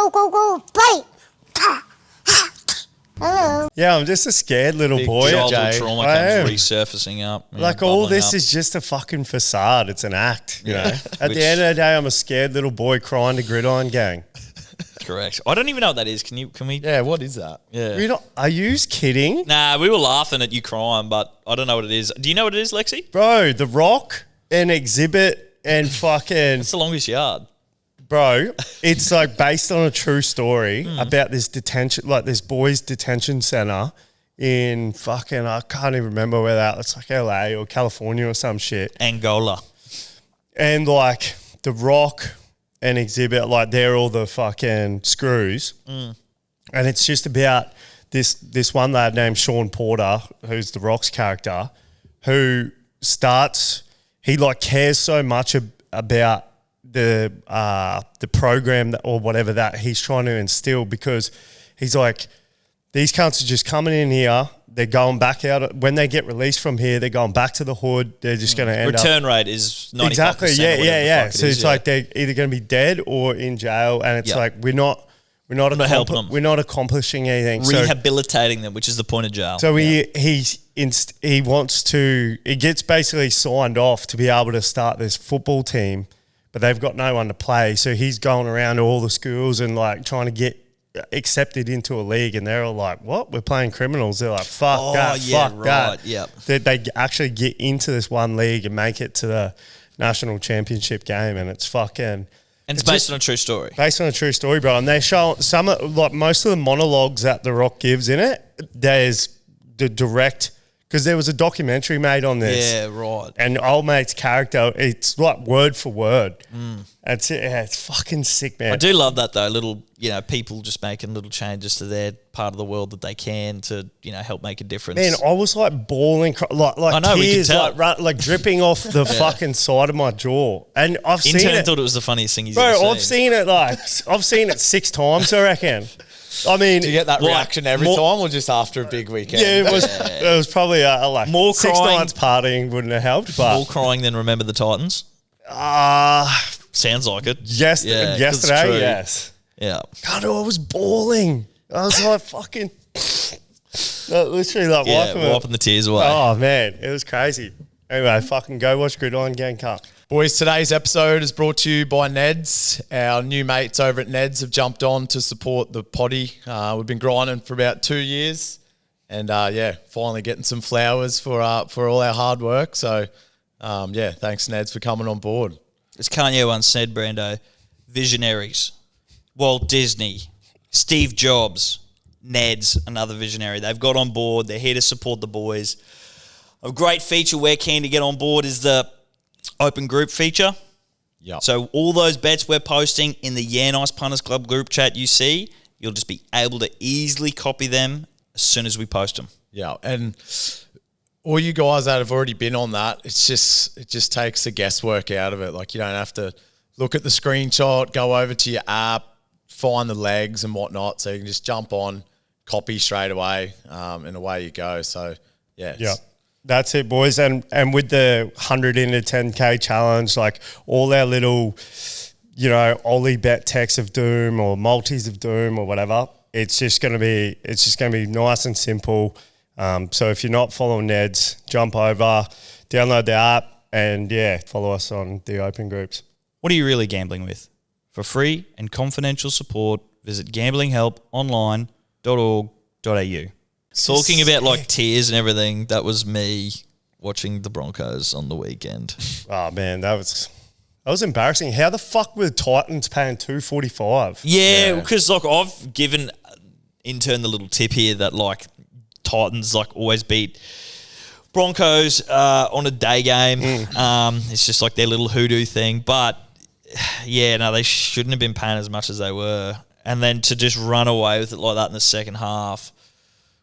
go, bite. Hello. Yeah, I'm just a scared little boy. Childhood Jay. trauma I am. comes resurfacing up. Like all bubbling this up. is just a fucking facade. It's an act, you know. At the end of the day, I'm a scared little boy crying to Gridiron Gang. Correct. I don't even know what that is. Can we? Yeah, what is that? Yeah. Are you kidding? Nah, we were laughing at you crying, but I don't know what it is. Do you know what it is, Lexi? Bro, The Rock and Exhibit and fucking... It's the longest yard. Bro, it's like based on a true story about this detention, like this boys' detention center in fucking, I can't even remember where that, it's like LA or California or some shit. Angola. And like The Rock and Exhibit, like they're all the fucking screws. And it's just about this one lad named Sean Porter, who's The Rock's character, who he like cares so much about the program or whatever that he's trying to instill, because he's like, these cunts are just coming in here, they're going back out when they get released from here, they're going back to the hood, they're just going to end up Return rate is 95%. exactly, yeah. So it's like they're either going to be dead or in jail, and it's like we're not helping them. We're not accomplishing anything. Rehabilitating them, which is the point of jail. So he gets basically signed off to be able to start this football team, but they've got no one to play. So he's going around to all the schools and like trying to get accepted into a league, and they're all like, "What? We're playing criminals." They're like, "Fuck that, fuck that." Yep. They actually get into this one league and make it to the national championship game, and it's fucking. And it's based on a true story. Based on a true story, bro. And they show most of the monologues that The Rock gives in it. There's the direct. Because there was a documentary made on this. Yeah, right. And old mate's character, it's like word for word. It's fucking sick, man. I do love that though. Little, people just making little changes to their part of the world that they can to, help make a difference. Man, I was like bawling, like I know, tears, we could tell. like dripping off the fucking side of my jaw. And I've seen Intern it. thought it was the funniest thing he's Bro, ever I've seen. seen it 6 times, I reckon. I mean, Do you get that reaction every time, or just after a big weekend? yeah, it was probably like More 6 crying. nights partying wouldn't have helped, but More crying than Remember the Titans. Sounds like it. yesterday, Yeah, 'cause it's true. yes. Yeah. God, I was bawling. I was like fucking, literally like Wiping the tears away. Oh man, it was crazy. Anyway, fucking go watch Gridiron Gang Cup. Boys, today's episode is brought to you by Ned's. Our new mates over at Ned's have jumped on to support the potty. We've been grinding for about 2 years, and finally getting some flowers for all our hard work. So, thanks Ned's for coming on board. As Kanye once said, Brando, visionaries. Walt Disney, Steve Jobs, Ned's, another visionary. They've got on board. They're here to support the boys. A great feature we're keen to get on board is the open group feature. Yeah. So all those bets we're posting in the Yeah Nice Punters Club group chat you see, you'll just be able to easily copy them as soon as we post them. Yeah, and all you guys that have already been on that, it just takes the guesswork out of it. Like, you don't have to look at the screenshot, go over to your app, find the legs and whatnot. So you can just jump on, copy straight away, and away you go. So yeah. That's it, boys. And with the 100 into 10K challenge, like all our little, Ollie bet techs of doom or multis of doom or whatever, it's just gonna be nice and simple. So if you're not following Ned's, jump over, download the app, and follow us on the open groups. What are you really gambling with? For free and confidential support, visit gamblinghelponline.org.au. Talking about like tears and everything, that was me watching the Broncos on the weekend. Oh man, that was embarrassing. How the fuck were the Titans paying $2.45? Yeah, because like I've given intern the little tip here that like Titans like always beat Broncos on a day game. It's just like their little hoodoo thing. But they shouldn't have been paying as much as they were. And then to just run away with it like that in the second half.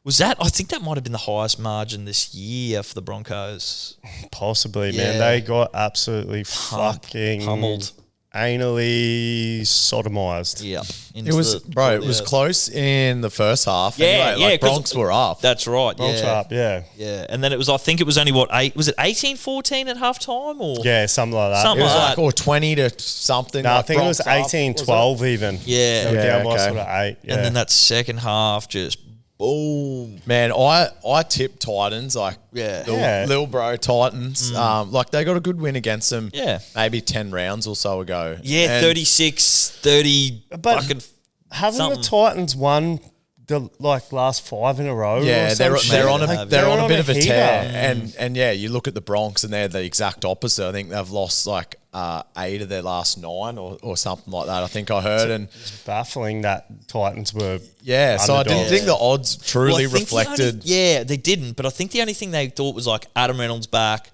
I think that might have been the highest margin this year for the Broncos. Possibly, Yeah. man. They got absolutely fucking pummeled. anally sodomized. Yeah. It was close in the first half. Yeah, anyway. yeah. Like Bronx were up. That's right. Bronx yeah. were up, yeah. Yeah. And then I think it was only what, was it 18-14 at halftime or? Yeah, something like that. Something It was like like, that. or 20 to something. No, like I think Bronx it was 18-12 even. Yeah. They were down by okay. sort of 8. Yeah. And then that second half just boom. Man, I tipped Titans, like little bro Titans. Like they got a good win against them. Yeah. Maybe 10 rounds or so ago. Yeah, And 36, 30 But fucking haven't something. the Titans won the last 5 in a row? Yeah, or some they're shit? on a Like, they're on a bit of a heater. tear, and yeah, you look at the Bronx and they're the exact opposite. I think they've lost like 8 of their last 9 or something like that. I think I heard, and Baffling that Titans were. yeah, so I didn't underdogs. think the odds truly Well, I think reflected. they didn't. But I think the only thing they thought was like Adam Reynolds back.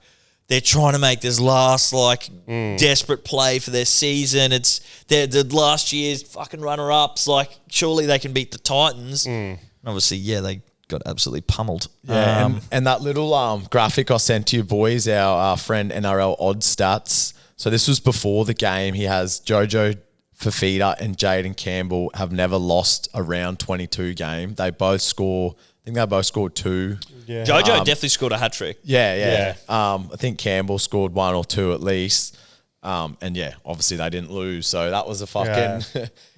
They're trying to make this last desperate play for their season. It's the last year's fucking runner-ups. Like surely they can beat the Titans. And obviously, yeah, they got absolutely pummeled. Yeah, and that little graphic I sent to you boys, our friend NRL Odd Stats. So this was before the game. He has Jojo Fafita and Jaden Campbell have never lost a round 22 game. They both score. I think they both scored 2. Yeah. Jojo definitely scored a hat trick. Yeah. I think Campbell scored 1 or 2 at least. And yeah, obviously they didn't lose. So that was a fucking.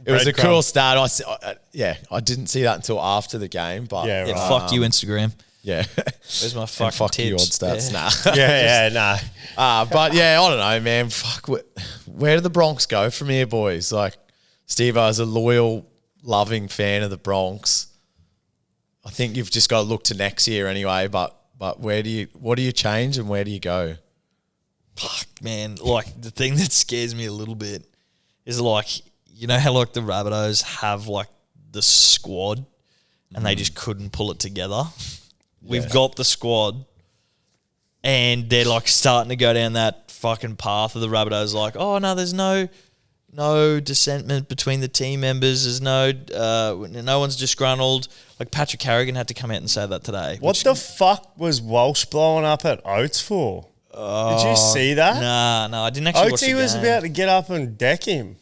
It was a cool start. I didn't see that until after the game. But Yeah, Yeah, right. fuck you, Instagram. yeah. Where's my fucking Fuck you, Odd tips? Stats. Yeah. Nah. Yeah, But yeah, I don't know, man. Fuck, where do the Bronx go from here, boys? Like, Steve-O is a loyal, loving fan of the Bronx. I think you've just got to look to next year anyway. But what do you change and where do you go? Fuck, man. Like, the thing that scares me a little bit is like, you know how like the Rabbitohs have like the squad and they just couldn't pull it together? We've got the squad and they're like starting to go down that fucking path of the Rabbitohs like, oh no, there's no dissentment between the team members. There's no one's disgruntled. Like Patrick Carrigan had to come out and say that today. What the fuck was Walsh blowing up at Oates for? Did you see that? No, I didn't actually watch the Oatesy was game. about to get up and deck him.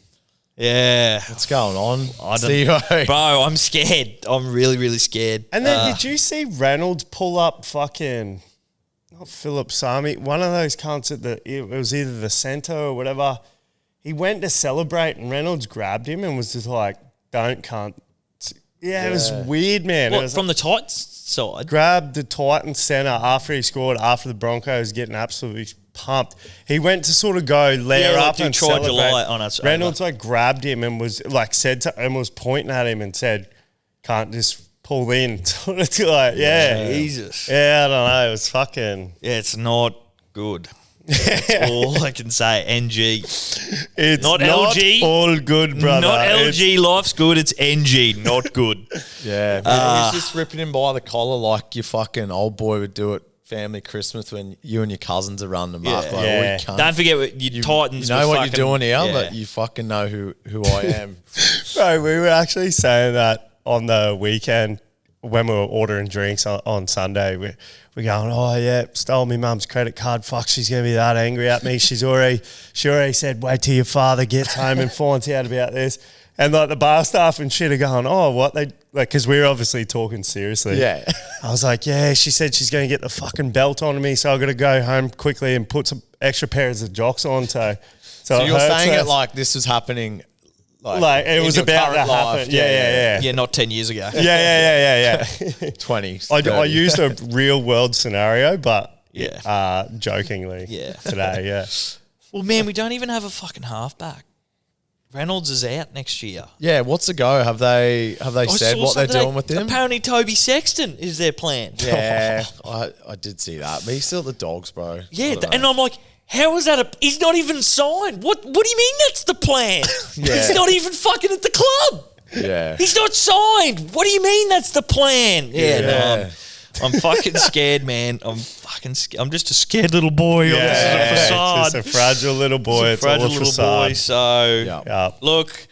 Yeah. What's going on? I don't, Steve-O? bro, I'm scared. I'm really, really scared. And then did you see Reynolds pull up fucking, not Philip Sami, one of those cunts it was either the centre or whatever. He went to celebrate and Reynolds grabbed him and was just like, don't cunt. Yeah, it was weird, man. It What, was from the Titans side? grabbed the Titans centre after he scored, after the Broncos getting absolutely pumped. He went to sort of go layer like up do and try celebrate. July on us. Reynolds like grabbed him and was like and was pointing at him and said, "Can't just pull in." Sort of like, yeah, Jesus. yeah. I don't know. It was fucking. Yeah, it's not good. That's all I can say. NG. It's Not not LG. all good, brother. Not It's- LG, life's good. It's NG, not good. Yeah, man, he's just ripping him by the collar like your fucking old boy would do at family Christmas when you and your cousins are running them up. Like, Yeah. "Oh, you Don't forget what you Titans. know were what fucking, you're doing here, yeah. but you fucking know who I am." Bro, we were actually saying that on the weekend when we were ordering drinks on Sunday. We're going, oh yeah, stole my mum's credit card. Fuck, she's gonna be that angry at me. She already said, wait till your father gets home and finds out about this. And like the bar staff and shit are going, oh, what they like? Because we're obviously talking seriously. Yeah. I was like, yeah. She said she's going to get the fucking belt on me, so I got to go home quickly and put some extra pairs of jocks on. So So you're hurts saying her. it like this was happening, like it in was your about to current happen. life. Yeah. Yeah, not 10 years ago. Yeah. 20. I 30. used a real world scenario, but Yeah. jokingly Yeah. today, yeah. Well, man, we don't even have a fucking halfback. Reynolds is out next year. Yeah, what's the go? Have they I said saw what they're something doing with him? Apparently, Toby Sexton is their plan. Yeah, I did see that. But he's still at the Dogs, bro. Yeah, I don't know. and I'm like, how is that? He's not even signed. What do you mean that's the plan? Yeah. He's not even fucking at the club. Yeah. He's not signed. What do you mean that's the plan? Yeah, no, I'm fucking scared, man. I'm fucking scared. I'm just a scared little boy. Yeah, This is a it's facade. just a fragile little boy. It's a fragile all a little facade. boy. So, Yeah. look,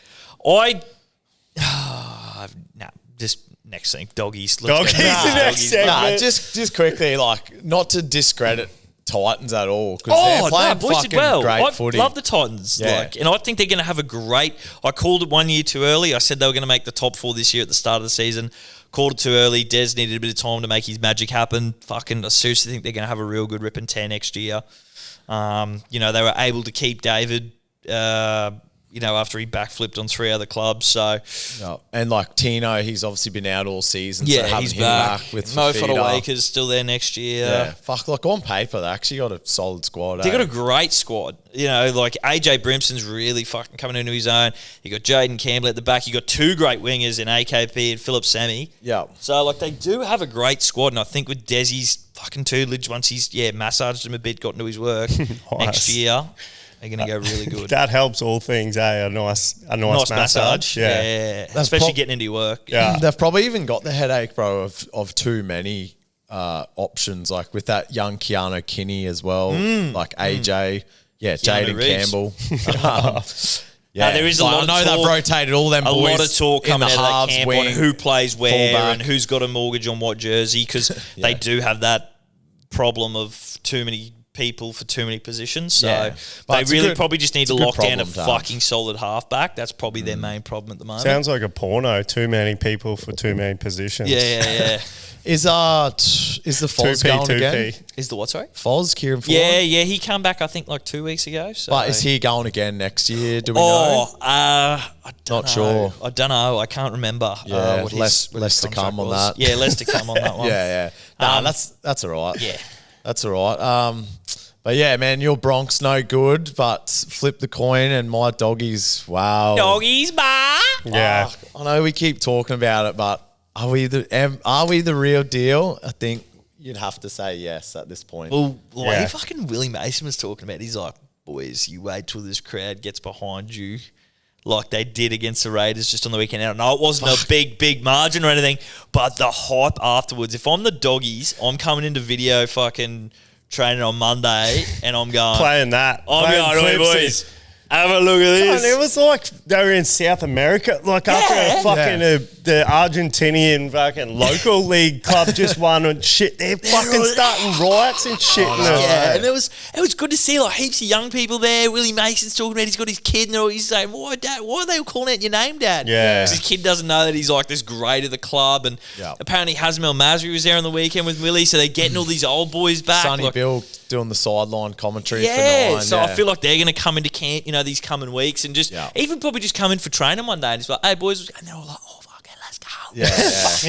just next thing, doggies. Let's Doggies go. the next segment. Nah, just quickly, like, not to discredit Titans at all because they're playing boys fucking did well. great I footy. love the Titans. Yeah. And I think they're going to have a great. I called it 1 year too early. I said they were going to make the top 4 this year at the start of the season. Called it too early. Des needed a bit of time to make his magic happen. Fucking, I seriously think they're going to have a real good ripping 10 next year. They were able to keep David. After he backflipped on 3 other clubs. So, and like Tino, he's obviously been out all season. Yeah, so he's him back. with Mo Fafita. Fodawaker's still there next year. Yeah, like on paper, they actually got a solid squad. They got a great squad. Like AJ Brimson's really fucking coming into his own. You got Jaden Campbell at the back. You got 2 great wingers in AKP and Philip Semi. Yeah. So like they do have a great squad, and I think with Desi's fucking tutelage, once he's massaged him a bit, got into his work next year. They're going to go really good. That helps all things, eh? A nice massage. Yeah. Especially getting into your work. Yeah. They've probably even got the headache, bro, of too many options. Like with that young Keanu Kinney as well, like AJ, Jaden Campbell. There is a lot of I know talk. they've rotated all them boys. A lot of talk coming out of that camp wing, on who plays where fullback. and who's got a mortgage on what jersey because they do have that problem of too many people for too many positions. So they really probably just need to lock down a fucking solid halfback. That's probably their main problem at the moment. Sounds like a porno. Too many people for too many positions. Yeah. Is the Foz 2P, going 2P. again? Is the what, sorry? Foz, Kieran Foz? Yeah, he come back I think like 2 weeks ago. So. But is he going again next year? Do we know? I don't know. Sure. I don't know. I can't remember. Yeah, what less to come on that. Yeah, less to come on that one. Yeah. That's all right. Yeah. That's all right. But yeah, man, your Bronx no good, but flip the coin and my doggies, wow. Doggies bar. Yeah. I know we keep talking about it, but are we the real deal? I think you'd have to say yes at this point. Well, like fucking Willie Mason was talking about, he's like, boys, you wait till this crowd gets behind you like they did against the Raiders just on the weekend. I know it wasn't a big margin or anything, but the hype afterwards. If I'm the doggies, I'm coming into video fucking training on Monday and I'm going... Playing that. I'm going, "Oi, boys, have a look at this." And it was like they were in South America, like after the Argentinian fucking local league club just won and shit. They're fucking starting riots and shit. And it was good to see like heaps of young people there. Willie Mason's talking about he's got his kid and he's saying, "Why, Dad? Why are they all calling out your name, Dad?" Yeah, 'cause his kid doesn't know that he's like this great of the club. And apparently Hazem El Masri was there on the weekend with Willie, so they're getting all these old boys back. Sonny like, Bill doing the sideline commentary for Nine. So I feel like they're going to come into camp, these coming weeks and just even probably just come in for training one day and just like, "Hey boys," and they're all like, "Oh fucking let's go."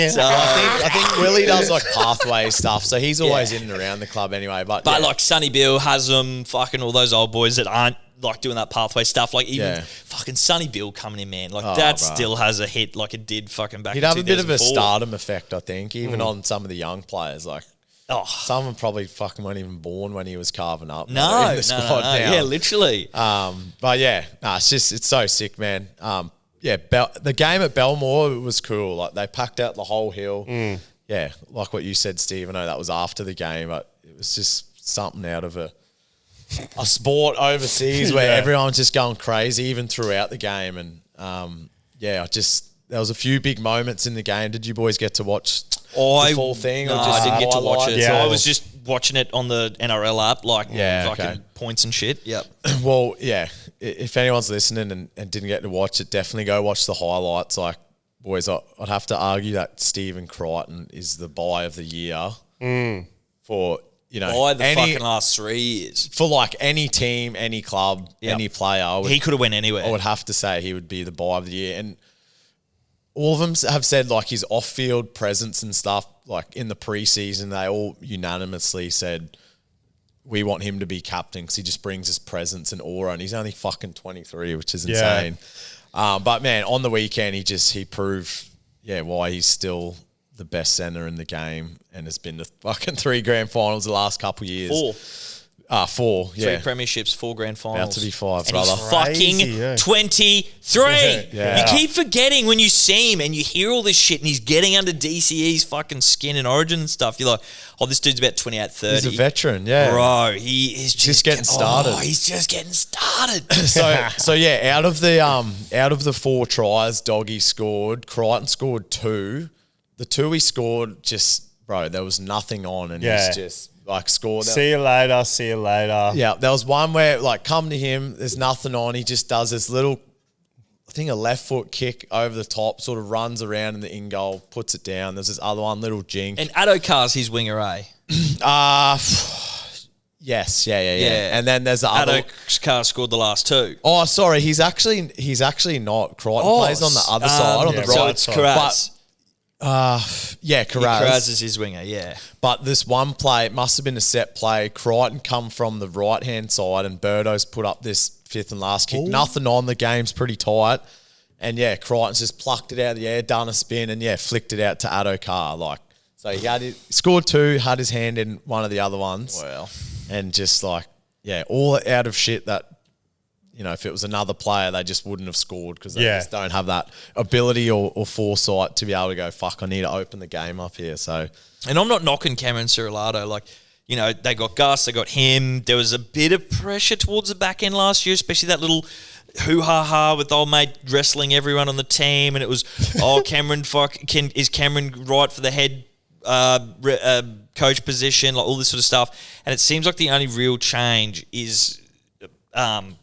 So I think Willie does like pathway stuff, so he's always in and around the club anyway. But like Sonny Bill has them, fucking all those old boys that aren't like doing that pathway stuff, like even fucking Sonny Bill coming in, man, like that still has a hit like it did fucking back. He'd in have a bit of a 2004. stardom effect, I think, even on some of the young players. Like some of them probably fucking weren't even born when he was carving up. In the squad now. Yeah, literally. But it's so sick, man. The game at Belmore was cool. Like they packed out the whole hill. Yeah, like what you said, Steve. I know that was after the game, but it was just something out of a sport overseas where everyone's just going crazy, even throughout the game. And there was a few big moments in the game. Did you boys get to watch the full thing? No, or just I didn't get to watch it. Yeah. So I was just watching it on the NRL app, like fucking points and shit. Yep. Well, if anyone's listening and didn't get to watch it, definitely go watch the highlights. Like, boys, I'd have to argue that Stephen Crichton is the buy of the year for, by the fucking last 3 years. For like any team, any club, any player. He could have went anywhere. I would have to say he would be the buy of the year. And all of them have said like his off-field presence and stuff, like in the preseason, they all unanimously said, we want him to be captain because he just brings his presence and aura, and he's only fucking 23, which is insane. But man, on the weekend, he proved, why he's still the best centre in the game and has been to fucking 3 grand finals the last couple of years. 4, 3 premierships, 4 grand finals. About to be 5, and brother. he's fucking 23. You keep forgetting when you see him and you hear all this shit and he's getting under DCE's fucking skin and Origin and stuff. You're like, oh, this dude's about 28, 30. He's a veteran, Bro, he is just getting started. Oh, he's just getting started. Out of the 4 tries Doggy scored, Crichton scored 2. The 2 he scored, just, bro, there was nothing on and he's just like scored. See you later. See you later. Yeah, there was one where like come to him. There's nothing on. He just does this little, I think a left foot kick over the top, sort of runs around in the in goal, puts it down. There's this other one, little jink. And Adokar's his winger, eh? Yes, yeah. And then there's the other. Adokar scored the last two. Oh, sorry, he's actually not. Crichton plays on the other side, on the right. So it's Karaz. Yeah, Karaz. Karaz is his winger, yeah. But this one play, it must have been a set play. Crichton come from the right-hand side and Birdo's put up this fifth and last kick. Ooh. Nothing on, the game's pretty tight. And, yeah, Crichton's just plucked it out of the air, done a spin, and, yeah, flicked it out to Adokar. Like, so he scored two, had his hand in one of the other ones. Wow. And just, like, yeah, all out of shit that, you know, if it was another player, they just wouldn't have scored because they just don't have that ability or foresight to be able to go, fuck, I need to open the game up here. So, and I'm not knocking Cameron Cirilado. Like, you know, they got Gus, they got him. There was a bit of pressure towards the back end last year, especially that little hoo-ha-ha with old mate wrestling everyone on the team. And it was, Cameron, is Cameron right for the head coach position, like all this sort of stuff. And it seems like the only real change is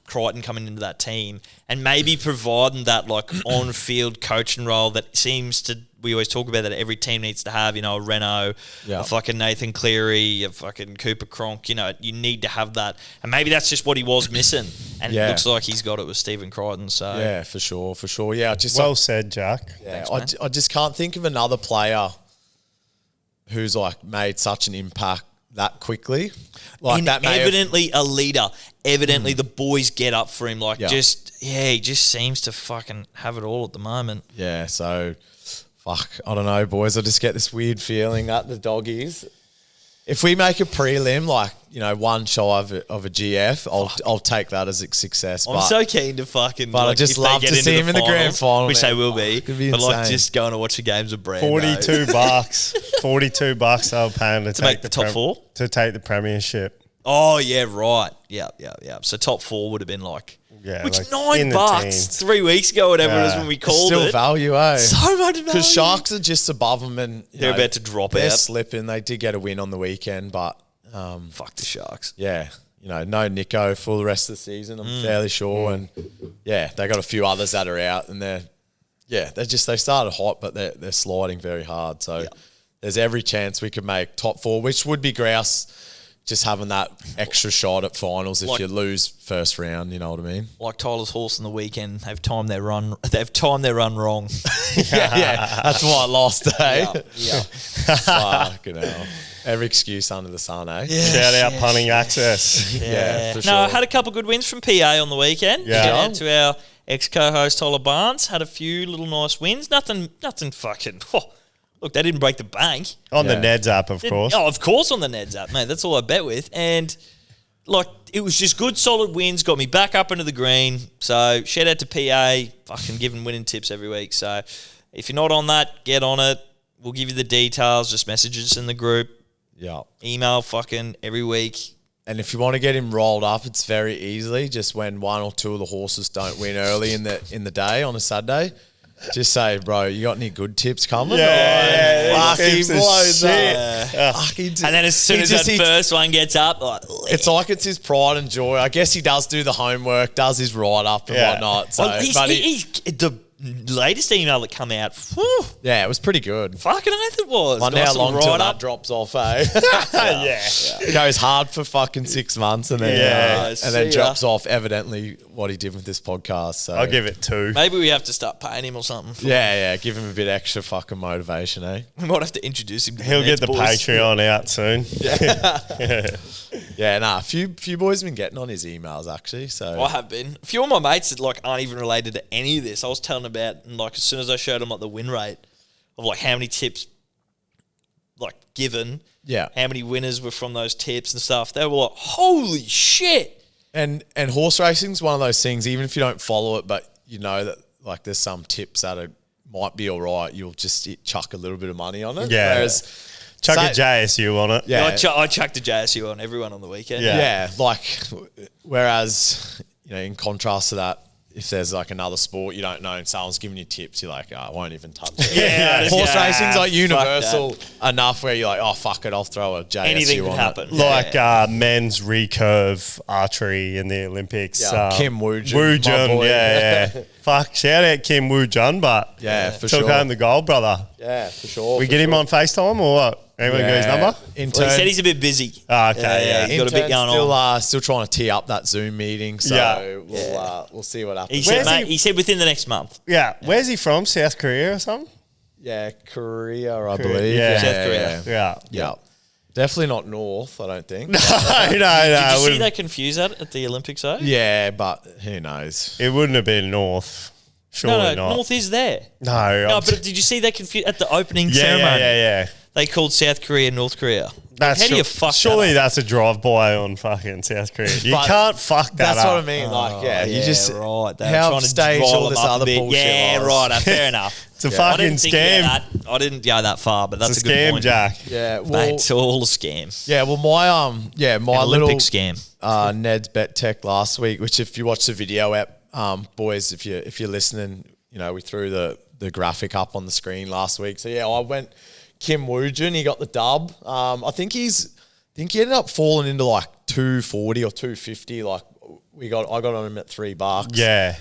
Crichton coming into that team and maybe providing that like on-field coaching role that seems to, we always talk about that every team needs to have, you know, a Renault, a fucking Nathan Cleary, a fucking Cooper Cronk, you know, you need to have that. And maybe that's just what he was missing. And it looks like he's got it with Stephen Crichton. So yeah, for sure. Yeah, just well said, Jack. Yeah, thanks, I just can't think of another player who's like made such an impact that quickly. Like that evidently a leader. Evidently the boys get up for him. Like he just seems to fucking have it all at the moment. Yeah, so fuck, I don't know, boys. I just get this weird feeling that the doggies, if we make a prelim, like, you know, one shy of a GF, I'll take that as a success. I'm so keen to fucking. But I just love to see him in the grand final, which they will be. But insane. Like just going to watch the games of Brand. $42. $42 they were paying to take the top four to take the premiership. Oh yeah, right. Yeah. So top four would have been like. Yeah, which like $9 3 weeks ago, whatever it was when we called Still value, eh? So much value. Because Sharks are just above them and they're about to drop out. They're slipping. They did get a win on the weekend, but fuck the Sharks. Yeah, you know, no Nico for the rest of the season. I'm fairly sure, and yeah, they got a few others that are out, and they started hot, but they're sliding very hard. So there's every chance we could make top four, which would be grouse. Just having that extra shot at finals if you lose first round, you know what I mean? Like Tyler's horse on the weekend, they've timed their run wrong. yeah, that's why I lost, eh? Yeah. Fucking hell. Every excuse under the sun, eh? Yeah. Shout out punting access. Yeah, for sure. No, I had a couple good wins from PA on the weekend. Yeah. Shout out to our ex-co-host Tyler Barnes. Had a few little nice wins. Nothing fucking... Look, they didn't break the bank. On the Neds app, of course. Oh, of course on the Neds app, mate. That's all I bet with. And, like, it was just good, solid wins. Got me back up into the green. So, shout out to PA. Fucking giving winning tips every week. So, if you're not on that, get on it. We'll give you the details. Just message us in the group. Yeah. Email fucking every week. And if you want to get him rolled up, it's very easily. Just when one or two of the horses don't win early in the day on a Saturday, just say, bro, you got any good tips coming? Yeah. Fuck, he blows up. And then as soon as that first one gets up, like, it's like it's his pride and joy. I guess he does do the homework, does his write-up and whatnot. So, well, the latest email that come out, whew, yeah, it was pretty good. Fucking oath it was. Wonder how long till that drops off, eh? Yeah. Goes hard for fucking 6 months and then drops off evidently what he did with this podcast. So I'll give it 2. Maybe we have to start paying him or something. Yeah, give him a bit extra fucking motivation, eh? We might have to introduce him to He'll get the Patreon out soon. A few boys have been getting on his emails actually. So I have been. A few of my mates that like aren't even related to any of this. I was telling about, and like as soon as I showed them like the win rate of like how many tips like given, how many winners were from those tips and stuff, they were like, holy shit. And horse racing's one of those things, even if you don't follow it, but you know that like there's some tips that might be all right, you'll just chuck a little bit of money on it. Yeah. Whereas chuck a JSU on it. Yeah. I chucked a JSU on everyone on the weekend. Yeah, like whereas, you know, in contrast to that, if there's like another sport you don't know and someone's giving you tips, you're like, oh, I won't even touch it. Yeah, Horse yeah, racing's like fuck universal enough where you're like, oh, fuck it, I'll throw a JSU Anything could on happen. it. Like men's recurve archery in the Olympics. Yeah, Kim Woo-jun, my Woo-jun, boy. yeah. Fuck, shout out Kim Woo-jun, but Yeah, for took sure. home the gold, brother. Yeah, for sure. We get him on FaceTime or what? Anyone got his number? Well, he said he's a bit busy. Oh, okay, yeah. He's got a bit going on. Still trying to tee up that Zoom meeting, so Yeah. we'll see what happens. He said, Where's mate, he- he said within the next month. Yeah, where's he from? South Korea or something? Yeah, Korea, I Korea, believe. yeah. South Korea. Yeah. Definitely not North, I don't think. No, Did you see wouldn't- they confuse that at the Olympics though? Yeah, but who knows? it wouldn't have been North. Surely No, not. North is there. No, No, but did you see they confused at the opening yeah, ceremony? yeah. They called South Korea North Korea. That's How do you fuck surely that up? that's a drive-by on fucking South Korea. You But can't fuck that That's up. what I mean. Like, yeah, you just right. They're help trying to stage rile all them this up a other bit. bullshit. Yeah, lies. right. Fair enough. It's a I fucking didn't think scam. about that. I didn't go that far, but that's It's a a good scam, point. Jack. Yeah, Mate, well, it's all a scam. yeah. Well, my my An little Olympic scam. Ned's Bet Tech last week, which if you watch the video app, boys, if you're listening, we threw the graphic up on the screen last week. So yeah, I went Kim Woo-jun. He got the dub. I think he ended up falling into like 240 or 250. Like I got on him at $3. Yeah.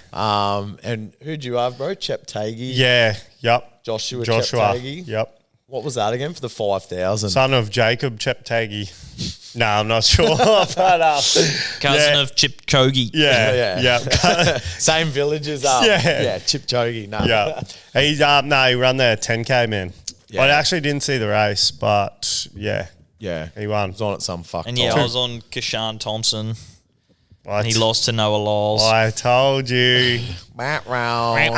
And who'd you have, bro? Chep Taggy. Yeah. Yep. Joshua. Cheptegei. Yep. What was that again for the 5,000? Son of Jacob Cheptegei. No, I'm not sure. But, Cousin yeah. of Chip Chogi. Yeah. Yeah. Same village as Yeah. Chipchoge. No. Yeah. He's he ran the 10K, man. Yeah. I actually didn't see the race, but yeah. Yeah. He won. Was on at some fuck. And yeah, time. I was on Kashan Thompson, What? and he lost to Noah Lyles. I told you. Matt round.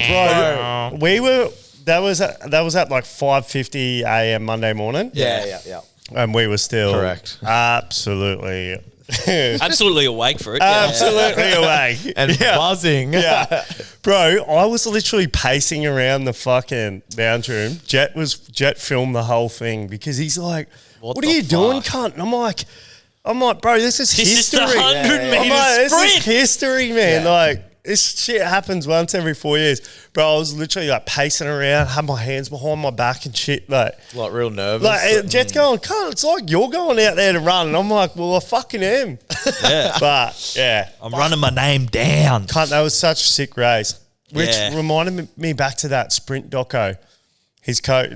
Bro, we were that was at like 5:50 a.m. Monday morning. Yeah. And we were still Correct. Absolutely Absolutely awake for it. absolutely away. And buzzing. Yeah. Bro, I was literally pacing around the fucking lounge room. Jet filmed the whole thing because he's like, What are the you doing, fuck? cunt? And I'm like, bro, this is This is history. the 100 I'm meter like, this is sprint. history, man. Yeah. Like, this shit happens once every 4 years. Bro, I was literally like pacing around, had my hands behind my back and shit. Like Real nervous. Jet's going, cunt, it's like you're going out there to run. And I'm like, well, I fucking am. Yeah. But, yeah. I'm running my name down. Cunt, that was such a sick race. Which Yeah. reminded me back to that sprint doco.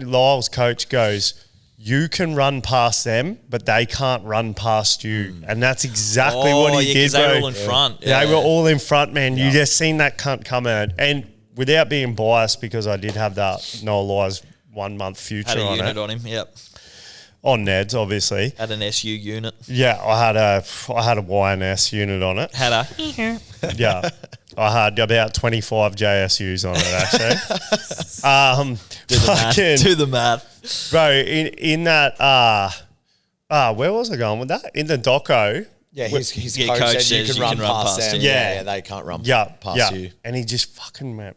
Lyle's coach goes, you can run past them, but they can't run past you. And that's exactly what he did, 'cause they bro. were all in front. They were all in front, man. You just seen that cunt come out. And without being biased, because I did have that Noah Lyles 1 month future Had a on unit it. on him. Yep. On Ned's, obviously. Had an SU unit. Yeah, I had a YNS unit on it. Had a. Yeah. I had about 25 JSUs on it, actually. Do the math. fucking- Do the math. Bro, in that, where was I going with that? In the doco. Yeah, his Yeah, coach, coach said you says can run past them. him. Yeah. They can't run Yeah. past you. And he just fucking went,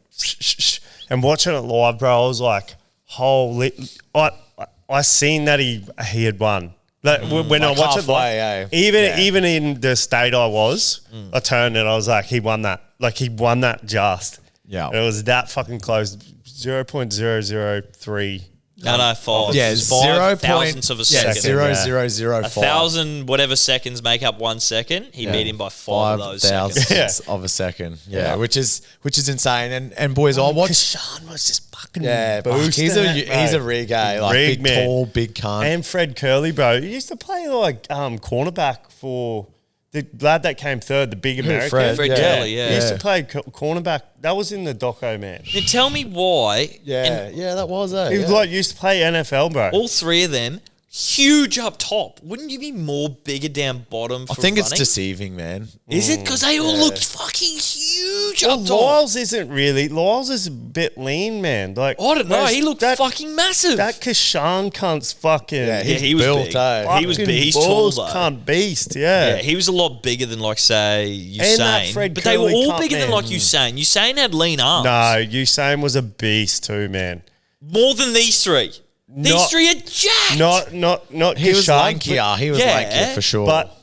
and watching it live, bro, I was like, holy, I seen that he had won. Like, when I Like watch it halfway, live, yeah. even in the state I was, I turned and I was like, he won that. Like, he won that just. Yeah. And it was that fucking close, 0.003. No, 5. Yeah, 5 thousandths of a second. 0.0005. 1,000 whatever seconds make up 1 second. He beat him by 5 of those seconds. thousandths of a second. Yeah, which is insane. And boys, I watched. Kashan was just fucking Yeah, boosting he's it, a bro. rig, eh? Like Rig, big, man. tall, big cunt. And Fred Curley, bro. He used to play like cornerback for the lad that came third, the big American. Fred? Fred Yeah. Curley, yeah. He used to play cornerback. That was in the doco, man. Now tell me why. And yeah, that was it. He was like used to play NFL, bro. all three of them, huge up top. Wouldn't you be more bigger down bottom for I think it's running? deceiving, man. Is it? Because they all look fucking huge Well, up top. Lyles isn't really. Lyles is a bit lean, man. Like I don't know. whereas He looked that, fucking massive. That Kashan cunt's fucking. Yeah, yeah, he was built, big. eh? He was fucking big. He's tall balls though. cunt beast. Yeah. Yeah, he was a lot bigger than like say And that Usain, Fred but they were Curley all cunt, bigger than man. like Usain. Usain had lean arms. No, Usain was a beast too, man. More than these three. These Not- three are jacked. Not He was Kashan, lankier. He was Yeah. lankier for sure. But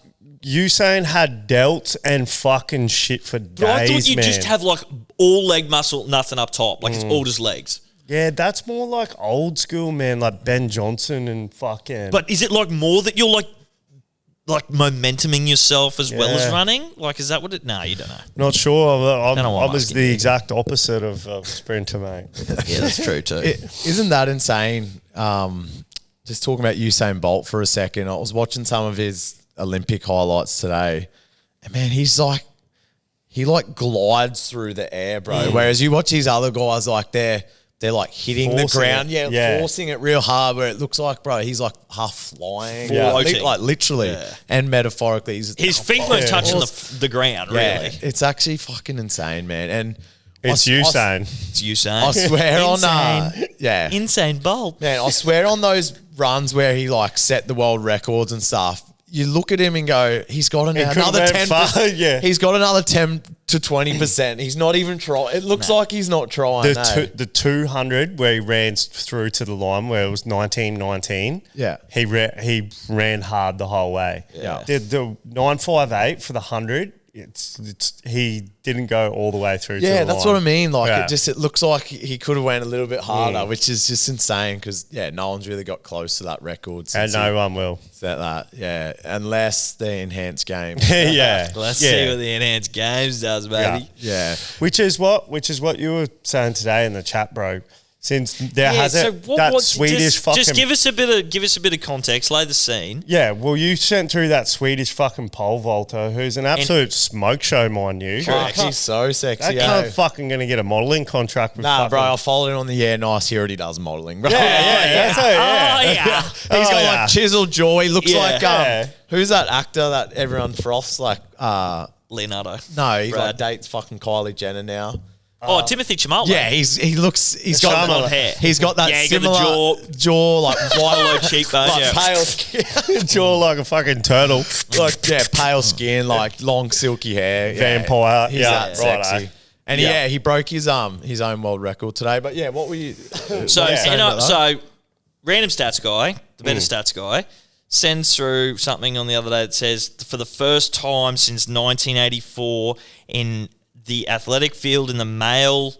Usain had delts and fucking shit for days, But I thought you man. just have like all leg muscle, nothing up top. Like it's all just legs. Yeah, that's more like old school, man, like Ben Johnson and fucking. But is it like more that you're like momentuming yourself as well as Yeah. running? Like, is that what it? No, you don't know. Not sure. I Don't know what I'm was asking the you. exact opposite of sprinter, mate. Yeah, that's true too. Isn't that insane? Just talking about Usain Bolt for a second. I was watching some of his Olympic highlights today, and man, he glides through the air, bro. Whereas you watch these other guys, like they're like hitting Forcing the ground, it. forcing it real hard. Where it looks like, bro, he's like half flying, Floating. like literally and metaphorically. His feet weren't touching the ground, really. Yeah, it's actually fucking insane, man. And It's I- Usain. It's Usain. I swear on Insane. Insane Bolt. Man, I swear on those runs where he like set the world records and stuff, you look at him and go, he's got could've another went 10. far, yeah. He's got another 10 to 20%. He's not even trying. It looks like he's not trying. The 200 where he ran through to the line where it was 1919. Yeah. He ran hard the whole way. Yeah. The 958 for the 100. He didn't go all the way through. Yeah, to the that's line. what I mean. Like Yeah. it looks like he could have went a little bit harder, which is just insane because no one's really got close to that record And since no one will. he set that. Yeah, unless the enhanced game. Yeah. Let's Yeah. see what the enhanced games does, baby. Yeah. Which is what you were saying today in the chat, bro. Since there hasn't Swedish fucking. Just give us a bit of context. Lay the scene. Yeah, well, you sent through that Swedish fucking pole vaulter who's an absolute smoke show, mind you. Fuck, he's so sexy. That cunt fucking going to get a modelling contract with Nah, fucking... bro, I followed him on the nice. He already does modelling, bro. That's it, Oh yeah. He's Oh, got yeah. like chiseled jaw. He looks Yeah. like Yeah. who's that actor that everyone froths like? Leonardo. No, he like Brad. dates fucking Kylie Jenner now. Oh, Timothy Chalamet. Yeah, he's got Chalamet that hair. He's got that Yeah, he got the similar jaw like Hollow white cheekbone. like Yeah. pale skin, jaw like a fucking turtle. like pale skin, like long silky hair. Yeah, Vampire. He's Yeah, that righto. sexy. And Yeah. he broke his own world record today. But yeah, what were you? So Yeah. so random stats guy, the better stats guy, sends through something on the other day that says for the first time since 1984 in the athletic field in the male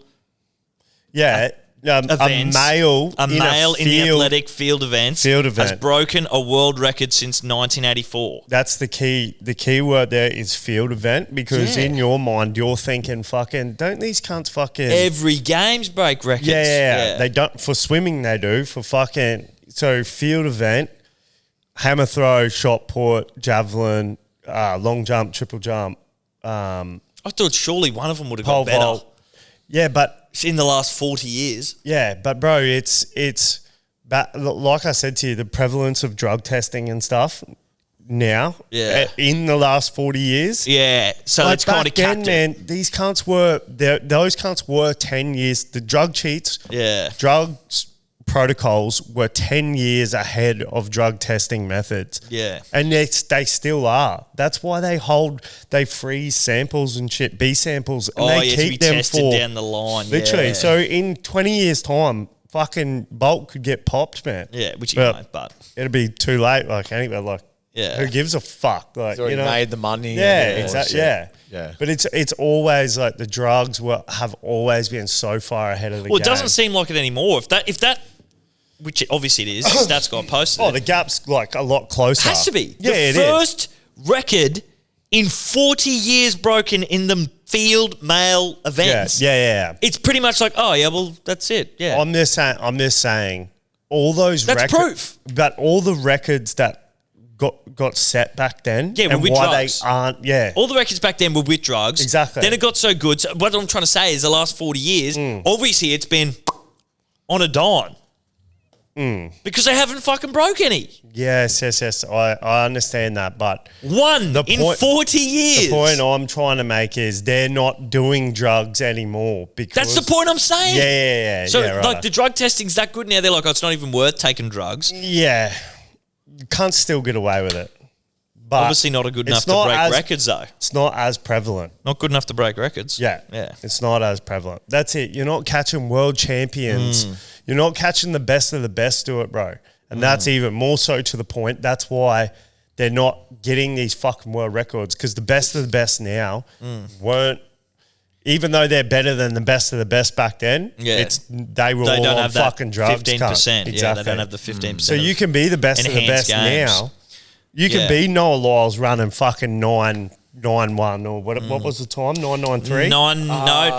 Yeah. events, a male in the athletic field events Field has event. broken a world record since 1984. That's the key. The key word there is field event because Yeah. in your mind you're thinking fucking don't these cunts fucking Every games break records. yeah. They don't for swimming they do for fucking so field event, hammer throw, shot put, javelin, long jump, triple jump, I thought surely one of them would have pole got better vault. Yeah, but in the last 40 years. yeah, but bro, like I said to you, the prevalence of drug testing and stuff now, Yeah. in the last 40 years. Yeah, so Like it's kind of back then, capped it. man, those cunts were 10 years. The drug cheats, Yeah. drugs protocols were 10 years ahead of drug testing methods. Yeah. And they still are. That's why they freeze samples and shit, B samples, and they to be keep them tested for down the line. literally. Yeah. So in 20 years' time, fucking Bolt could get popped, man. Yeah, which he But won't, but it'll be too late. Like anyway, like Yeah. who gives a fuck? Like He's already you know, made the money. yeah, and all that exactly. shit. Yeah, Yeah. But it's always like the drugs have always been so far ahead of the well, game. it doesn't seem like it anymore. If that, which obviously it is, Stats Guy posted. Oh, it. the gap's like a lot closer. Has to be. Yeah, the it is. first record in 40 years broken in the field male Yeah, events. yeah. It's pretty much like, oh yeah, well that's it. Yeah. I'm just saying, all those That's proof. but all the records that got set back then, Yeah, and with why drugs. they aren't, yeah, All the records back then were with drugs. Exactly. Then it got so good. So what I'm trying to say is the last 40 years, obviously it's been on a dime. Because they haven't fucking broke any. yes. I understand that, but One in point- 40 years. the point I'm trying to make is they're not doing drugs anymore because That's the point I'm saying. Yeah. So yeah, right. like the drug testing's that good now. They're like, oh, it's not even worth taking drugs. Yeah, you can't still get away with it. But Obviously not good enough it's to not break as- records though. It's not as prevalent. Not good enough to break records. Yeah. Yeah. It's not as prevalent. That's it. You're not catching world champions. You're not catching the best of the best do it, bro. And that's even more so to the point. That's why they're not getting these fucking world records because the best of the best now weren't. Even though they're better than the best of the best back then, they were all on fucking drugs. 15%. Yeah, they don't have the 15%. So you can be the best of the best now. You can be Noah Lyles running fucking 991 or what was the time? 993? No,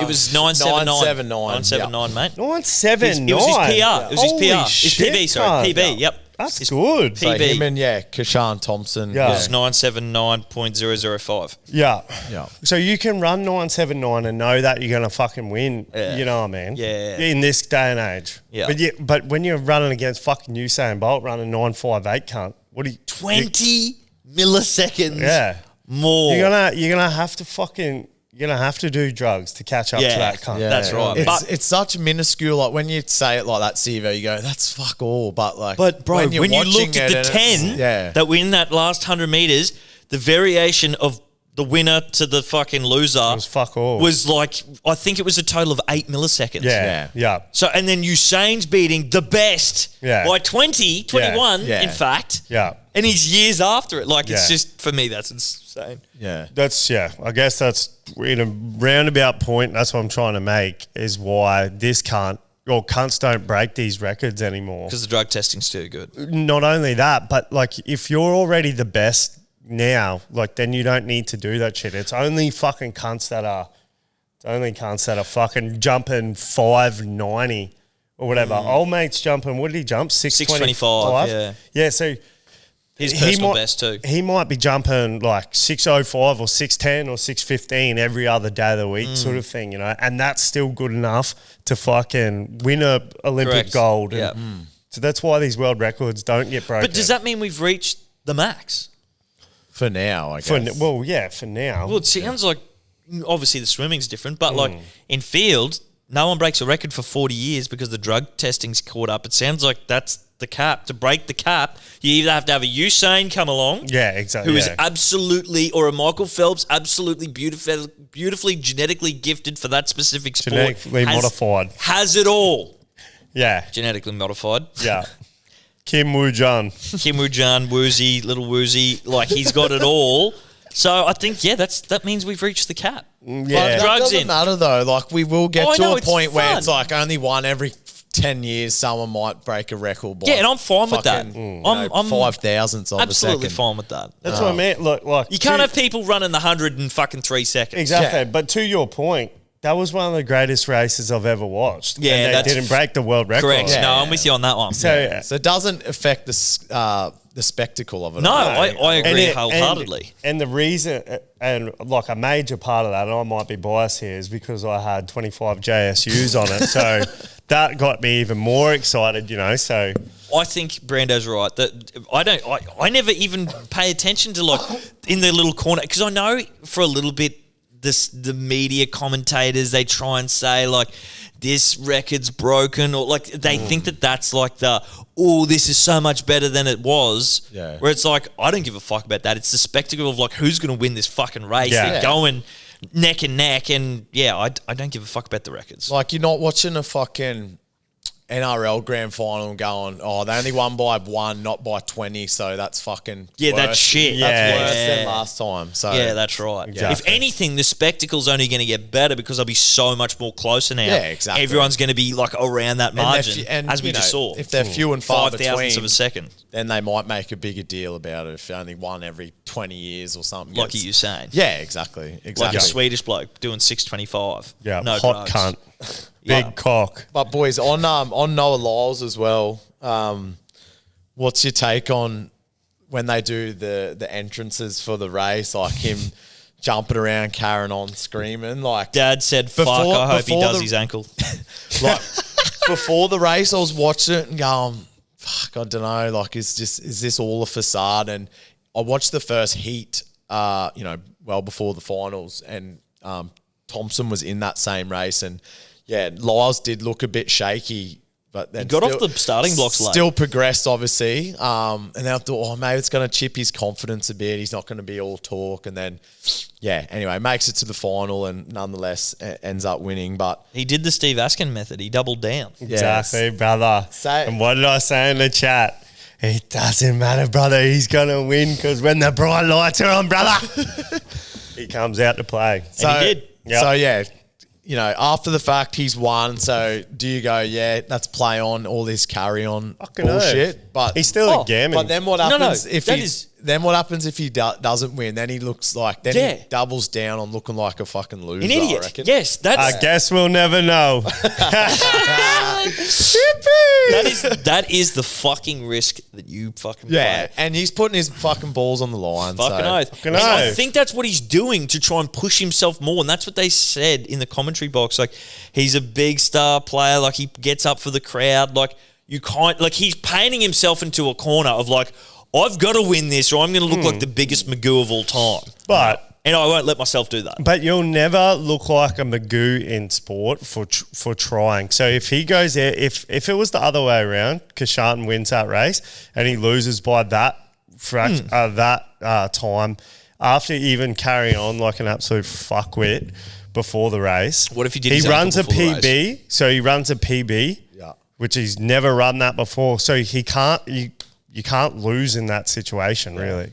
it was 979. 979, mate. 979. It was his PR. It was his Holy PR. shit, His PB, sorry. PB, cunt. yep. That's good. So PB. him and Kashan Thompson. Yeah. It was 979.005. Yeah. Yeah. So you can run 979 and know that you're going to fucking win. Yeah. You know what I mean? Yeah. In this day and age. Yeah. But when you're running against fucking Usain Bolt running 958, cunt, what do you... 20 milliseconds more. You're gonna have to fucking... You're going to have to do drugs to catch up to that cunt. Yeah, that's right. It's such minuscule. Like when you say it like that, Sivo, you go, that's fuck all. But bro, when you looked at the 10 that were in that last 100 meters, the variation of the winner to the fucking loser was fuck all. Was like, I think it was a total of 8 milliseconds. Yeah. So, and then Usain's beating the best by 21, in fact. Yeah. And he's years after it. Like, it's just, for me, that's insane. Yeah. I guess that's in a roundabout point, that's what I'm trying to make, is why this cunts don't break these records anymore. Because the drug testing's too good. Not only that, but like if you're already the best now, like then you don't need to do that shit. It's only fucking cunts that are fucking jumping 590 or whatever. Old mate's jumping, what did he jump? 625. Yeah. Yeah, so his personal best too. He might be jumping like 605 or 610 or 615 every other day of the week sort of thing, you know, and that's still good enough to fucking win a Olympic gold. Yeah. So that's why these world records don't get broken. But does that mean we've reached the max? For now, I guess. For now. Well, it sounds like obviously the swimming's different, but like in field, no one breaks a record for 40 years because the drug testing's caught up. It sounds like that's the cap. To break the cap, you either have to have a Usain come along, exactly, who is absolutely, or a Michael Phelps, absolutely beautifully genetically gifted for that specific sport, genetically modified, has it all. Yeah, genetically modified. Yeah. Kim Woo-jun, Woozy, little Woozy, like he's got it all. So I think that means we've reached the cap. Yeah, but that doesn't matter though. Like we will get to a point where it's like only one every 10 years someone might break a record. And I'm fine with that. I'm 5,000ths of absolutely fine with that. That's what I meant. Look, like you can't have people running the 100 in fucking 3 seconds. Exactly. Yeah. But to your point, that was one of the greatest races I've ever watched. Yeah, and they didn't break the world record. Correct. No, I'm with you on that one. So it doesn't affect the spectacle of it. No, I agree wholeheartedly. And the reason, and like a major part of that, and I might be biased here, is because I had 25 JSUs on it. So that got me even more excited, you know. So I think Brando's right. That I never even pay attention to like in the little corner, because I know for a little bit the media commentators, they try and say like this record's broken, or like they think that's like this is so much better than it was. Yeah. Where it's like, I don't give a fuck about that. It's the spectacle of like who's going to win this fucking race. Yeah. They're going neck and neck, and I don't give a fuck about the records. Like you're not watching a fucking NRL grand final and going, they only won by 1, not by 20, so that's fucking worse. That's shit. That's worse than last time. So yeah, that's right. Exactly. If anything, the spectacle's only going to get better because they'll be so much more closer now. Yeah, exactly. Everyone's going to be like around that margin, as we just saw. If they're few and far 5 between, thousandths of a second, then they might make a bigger deal about it if only one every 20 years or something. like you saying. Yeah, exactly. Like a Swedish bloke doing 625. Yeah, no hot drugs. cunt. Big cock. But boys, on Noah Lyles as well, what's your take on when they do the entrances for the race, like him jumping around, carrying on, screaming? Like Dad said, "Fuck, I hope he does his ankle." Like before the race, I was watching it and going, "Fuck, I don't know. Like, is this all a facade?" And I watched the first heat, well before the finals, and Thompson was in that same race, and Lyles did look a bit shaky, but then he got off the starting blocks late. Still progressed, obviously. And then I thought, maybe it's going to chip his confidence a bit. He's not going to be all talk. And then, anyway, makes it to the final and nonetheless ends up winning. But he did the Steve Askin method. He doubled down. Exactly, brother. And what did I say in the chat? It doesn't matter, brother. He's going to win because when the bright lights are on, brother, he comes out to play. And he did. Yep. So, yeah, you know, after the fact, he's won. So, do you go, yeah, that's play on all this carry on Fucking bullshit? oath. But He's still a gammon. But then what happens No, if that he is- then what happens if he doesn't win? Then he looks like he doubles down on looking like a fucking loser. An I idiot. reckon. Yes, that's I guess we'll never know. that is the fucking risk that you fucking Yeah, play. and he's putting his fucking balls on the line. Fucking so. oath. Fucking And I oath. think that's what he's doing to try and push himself more. And that's what they said in the commentary box. Like, he's a big star player. Like, he gets up for the crowd. Like, you can't, like, he's painting himself into a corner of like, I've got to win this or I'm going to look like the biggest Magoo of all time. And I won't let myself do that. But you'll never look like a Magoo in sport for trying. So if he goes there, if it was the other way around, Kashan wins that race and he loses by that time, after even carrying on like an absolute fuckwit before the race. What if he did He his runs a ankle before the PB. So he runs a PB, which he's never run that before. So he can't. You can't lose in that situation, really.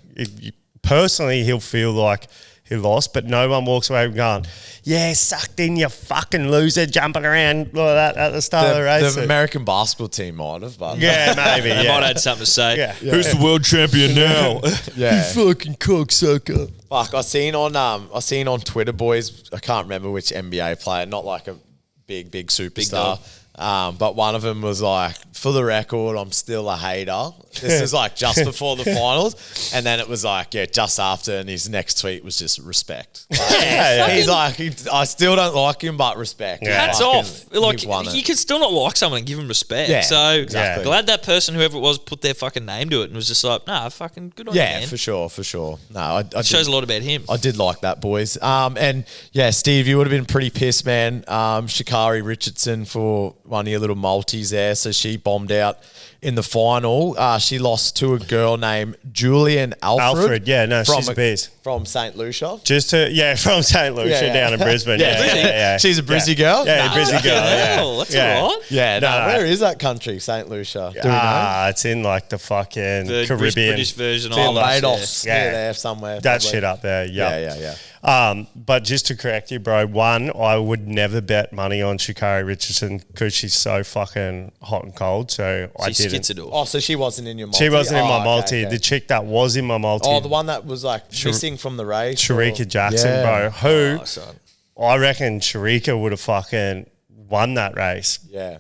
Personally, he'll feel like he lost, but no one walks away going, yeah, sucked in, you fucking loser, jumping around like that at the start of the race. The American basketball team might have, but Yeah, maybe. They Yeah. might have something to say. Yeah. Who's the world champion now? yeah. Fucking cocksucker. Fuck, I seen on Twitter, boys. I can't remember which NBA player, not like a big superstar. But one of them was like, for the record, I'm still a hater. This is like just before the finals. And then it was like, yeah, just after. And his next tweet was just respect. Like, he's like, I still don't like him, but respect. Yeah. Hats Fucking- off. Like, he won it. you can still not like someone and give them respect. Yeah, so exactly. glad that person, whoever it was, put their fucking name to it and was just like, nah, fucking good on you, Yeah, man. for sure. No, I Shows did, a lot about him. I did like that, boys. And yeah, Steve, you would have been pretty pissed, man. Sha'Carri Richardson for one of your little multis there. So she bombed out in the final. She lost to a girl named Julian Alfred. Yeah, no, she's a beast. From St. Lucia. From St. Lucia down in Brisbane. Yeah. She's a Brizzy girl? Yeah, Nah. Brizzy girl. Yeah, Oh, that's yeah. all right. Yeah, no, No. where is that country, St. Lucia? Do we know? It's in like the fucking The Caribbean. British version It's in of it. Barbados, Yeah. near there somewhere. That probably. shit up there. Yeah. But just to correct you, bro, one, I would never bet money on Sha'Carri Richardson because she's so fucking hot and cold. So I She didn't. skits it all. Oh, so she wasn't in your multi? She wasn't in my Oh, multi. okay. The chick that was in my multi, Oh, the one that was like missing from the race? Sharika or- Jackson, Yeah. bro. Who Oh, son. I reckon Sharika would have fucking won that race. Yeah.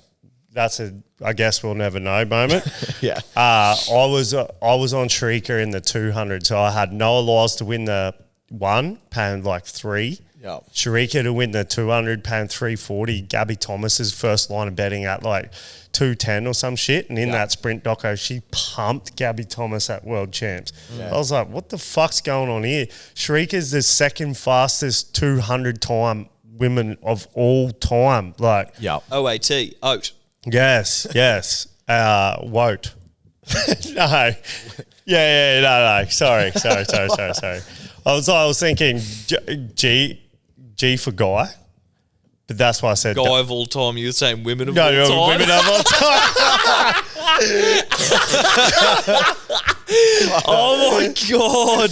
That's I guess we'll never know moment. Yeah. I was on Sharika in the 200, so I had Noah Lyles to win the 1, paying like 3. Yeah. Sharika to win the 200, paying 340. Gabby Thomas's first line of betting at like 210 or some shit. And in that sprint doco, she pumped Gabby Thomas at World Champs. Yeah. I was like, what the fuck's going on here? Sharika's the second fastest 200 time women of all time. Like, Yeah. OAT. Oat. yes. Won't. No. Yeah, no. Sorry. I was thinking G for guy, but that's why I said Guy of all time. You're saying women of no, all time. women of all time. Oh my god.